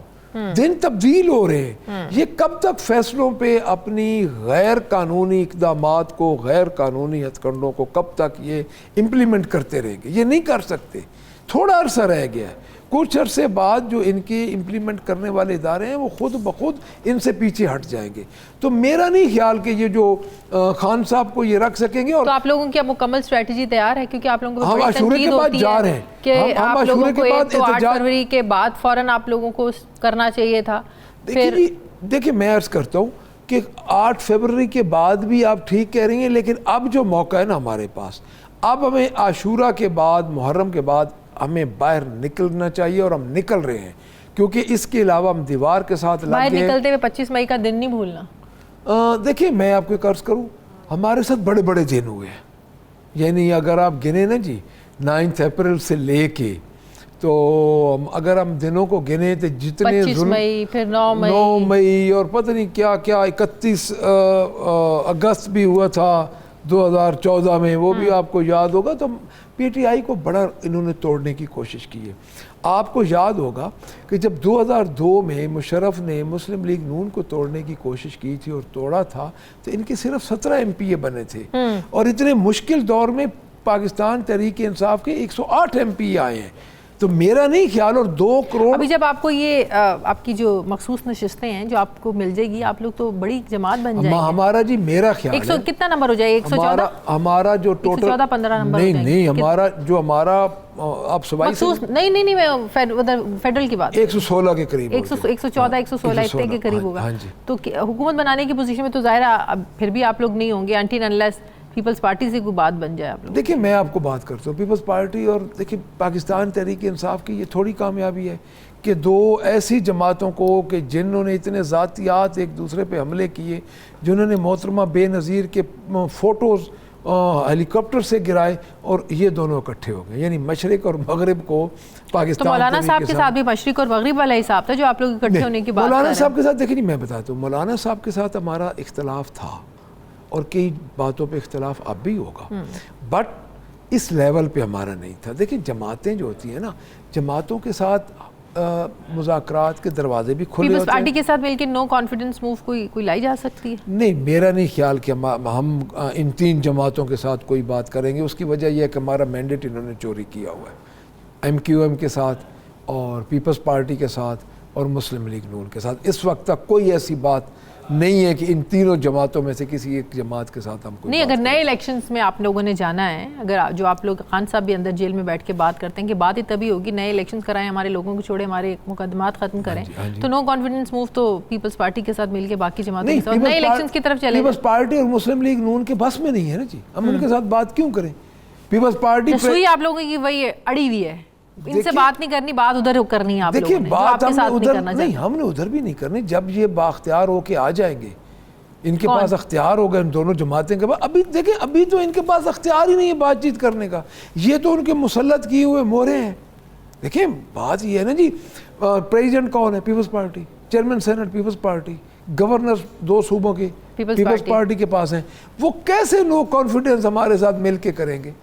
दिन तब्दील हो रहे हैं। ये कब तक फैसलों पे अपनी गैर कानूनी इकदामात को, गैर कानूनी हथकंडों को कब तक ये इम्प्लीमेंट करते रहेंगे? ये नहीं कर सकते। थोड़ा अरसा रह गया है, कुछ अरसे बाद जो इनके इम्प्लीमेंट करने वाले इदारे हैं वो खुद ब खुद इनसे पीछे हट जाएंगे। तो मेरा नहीं ख्याल कि ये जो खान साहब को ये रख सकेंगे। और तो आप लोगों की अब मुकम्मल स्ट्रेटजी तैयार है? क्योंकि आप लोगों को हम बड़ी अशूरे तनकीद के बाद होती जा है रहे हैं। कि हम आप अशूरे लोगों के को एक बाद तो 8 एहतजाज- फरवरी के बाद फौरन आप लोगों को करना चाहिए था। फिर देखिए मैं अर्ज करता हूँ कि 8 फरवरी के बाद भी आप ठीक कह रही हैं, लेकिन अब जो मौका है ना हमारे पास, अब हमें आशूरा के बाद, मुहर्रम के बाद हमें बाहर निकलना चाहिए और हम निकल रहे हैं। क्योंकि इसके अलावा हम दीवार के साथ लग बाहर गए। निकलते हुए 25 मई का दिन नहीं भूलना। देखिए मैं आपको एक अर्ज करूँ, हमारे साथ बड़े बड़े दिन हुए हैं। यानी अगर आप गिने ना जी 9 अप्रैल से लेके, तो अगर हम दिनों को गिने तो जितने 25 मई, फिर 9 मई, 9 मई और पता नहीं क्या क्या, 31 अगस्त भी हुआ था 2014 में, वो भी आपको याद होगा। तो पीटीआई को बड़ा इन्होंने तोड़ने की कोशिश की है। आपको याद होगा कि जब 2002 में मुशर्रफ ने मुस्लिम लीग नून को तोड़ने की कोशिश की थी और तोड़ा था, तो इनके सिर्फ 17 एमपीए बने थे। और इतने मुश्किल दौर में पाकिस्तान तहरीक इंसाफ के 108 एमपी आए हैं। तो मेरा नहीं ख्याल, और 2 करोड़ अभी जब आपको ये आपकी जो मखसूस नशिस्तें हैं जो आपको मिल जाएगी, आप लोग तो बड़ी जमात बन जाएंगे। हमारा जी मेरा ख्याल 100 है कितना नंबर हो जाएगा? 114? हमारा जो टोटल 114 15 नंबर नहीं हो जाएंगे। नहीं हमारा जो हमारा आप सवाई मखसूस नहीं मैं फेडरल की बात 116 के करीब हो गया। 114 116 इतने के करीब हाँ, होगा। हाँ जी। तो हुकूमत बनाने की पोजीशन में तो जाहिर है अब फिर भी आप लोग नहीं होंगे अनटिल अनलेस पीपल्स पार्टी से कोई बात बन जाए आप लोग। देखिए मैं आपको बात करता हूँ पीपल्स पार्टी और देखिए पाकिस्तान तहरीक इंसाफ की ये थोड़ी कामयाबी है कि 2 ऐसी जमातों को कि जिन्होंने इतने ज़ातियात एक दूसरे पे हमले किए, जिन्होंने मोहतरमा बेनज़ीर के फ़ोटोज़ हेलीकॉप्टर से गिराए, और ये दोनों इकट्ठे हो गए। यानी मशरिक और मगरिब को पाकिस्तान तो मौलाना साहब तहरीक के साथ भी मशरिक और मगरिब वाला हिसाब था जो आप लोग इकट्ठे होने की बात कर मौलाना रहे साहब हैं। के साथ देखिए मैं बताता हूँ, मौलाना साहब के साथ हमारा इख्तलाफ था और कई बातों पे इख्तलाफ अब भी होगा, बट इस लेवल पे हमारा नहीं था। देखिए जमातें जो होती हैं ना, जमातों के साथ मुज़ाकरात के दरवाजे भी खुले पीपल्स होते हैं। पार्टी के साथ मिलकर नो कॉन्फिडेंस मूव कोई लाई जा सकती है? नहीं, मेरा नहीं ख्याल कि हम इन 3 जमातों के साथ कोई बात करेंगे। उसकी वजह यह है कि हमारा मैंडेट इन्होंने चोरी किया हुआ है, MQM के साथ और पीपल्स पार्टी के साथ और मुस्लिम लीग नून के साथ। इस वक्त तक कोई ऐसी बात नहीं है कि इन तीनों जमातों में से किसी एक जमात के साथ हम कोई नहीं, बात अगर नए इलेक्शंस में आप लोगों ने जाना है, अगर जो आप लोग खान साहब भी अंदर जेल में बैठ के बात करते हैं कि बात ही तभी होगी नए इलेक्शंस कराएं, हमारे लोगों को छोड़े, हमारे मुकदमात खत्म करें, हाँ जी। तो नो कॉन्फिडेंस मूव तो पीपल्स पार्टी के साथ मिलकर बाकी जमातों नहीं, के साथ नए इलेक्शंस की तरफ चले। पीपल्स पार्टी और मुस्लिम लीग नून के बस में नहीं है ना जी, हम उनके साथ बात क्यों करें? पीपल्स पार्टी सुई आप लोगों की वही अड़ी हुई है, इनसे बात नहीं करनी, बात उधर करनी है आप देखिए लोगों ने, जो बात आपके हमने साथ नहीं उधर करना नहीं, चाहते। हमने उधर भी नहीं करनी। जब ये बाख्तियार होके आ जाएंगे, इनके पास अख्तियार होगा इन दोनों जमातें के बाद, अभी देखिए अभी तो इनके पास अख्तियार ही नहीं है बातचीत करने का, ये तो उनके मुसल्लत किए हुए मोहरे हैं। देखिए बात ये है ना जी, प्रेसिडेंट कौन है? Peoples party, chairman senate peoples party, governor 2 सूबों के पीपल्स पार्टी के पास हैं। वो कैसे नो कॉन्फिडेंस हमारे साथ मिलके करेंगे?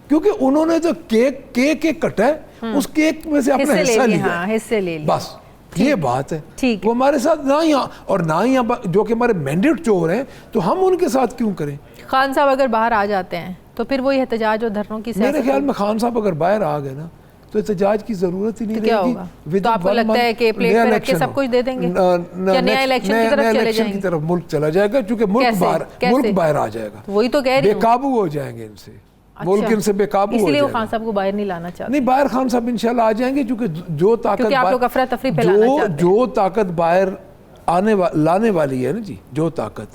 क्योंकि उन्होंने जो केक कटा है, उस केक में से अपना हिस्सा लिया, हाँ, हिस्से ले लिया, बस ये बात है। ठीक है। वो हमारे साथ ना यहाँ और ना यहाँ जो कि हमारे मैंडेट चोर हैं, तो हम उनके साथ क्यों करें? खान साहब अगर बाहर आ जाते हैं तो फिर वही एहतजाज और धरनों की मेरे सियासत ख्याल में खान साहब अगर बाहर आ गए ना तो एहतजाज की जरूरत ही नहीं तो क्या रहेगी। होगा? Within तो आपको 1 लगता है month कि प्लेट नया पे रख के election सब कुछ दे देंगे? न- क्या नया इलेक्शन की तरफ चले इलेक्शन की जाएंगे? तरफ मुल्क चला जाएगा, क्योंकि मुल्क कैसे? बाहर कैसे? बाहर आ जाएगा, तो वही तो कह रही हूँ। बेकाबू हो जाएंगे इनसे, मुल्क इनसे बेकाबू हो इसलिए वो जाएगा। खान साहब को बाहर नहीं लाना चाहते। नहीं, बाहर खान साहब इंशाल्लाह आ जाएंगे, क्योंकि जो ताकत क्योंकि आप लोग अफरा तफरी फैलाना चाहते हैं। जो ताकत बाहर लाने वाली है ना जी, जो ताकत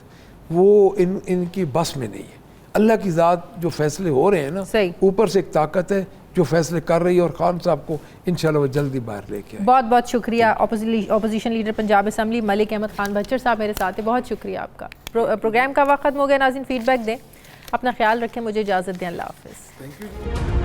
वो इनकी बस में नहीं है। अल्लाह की ज़ात जो फैसले हो रहे हैं ना, सही। ऊपर से एक ताकत है जो फैसले कर रही है, और खान साहब को इंशाल्लाह वो जल्दी बाहर लेके आए। बहुत बहुत शुक्रिया। Opposition leader Punjab assembly Malik Ahmad Khan Bhachar Sahab मेरे साथ हैं, बहुत शुक्रिया आपका। प्रोग्राम का वक्त खत्म हो गया, नाज़रीन फीडबैक दें। अपना ख्याल रखें, मुझे इजाज़त दें, अल्लाह हाफ़िज़। Thank you.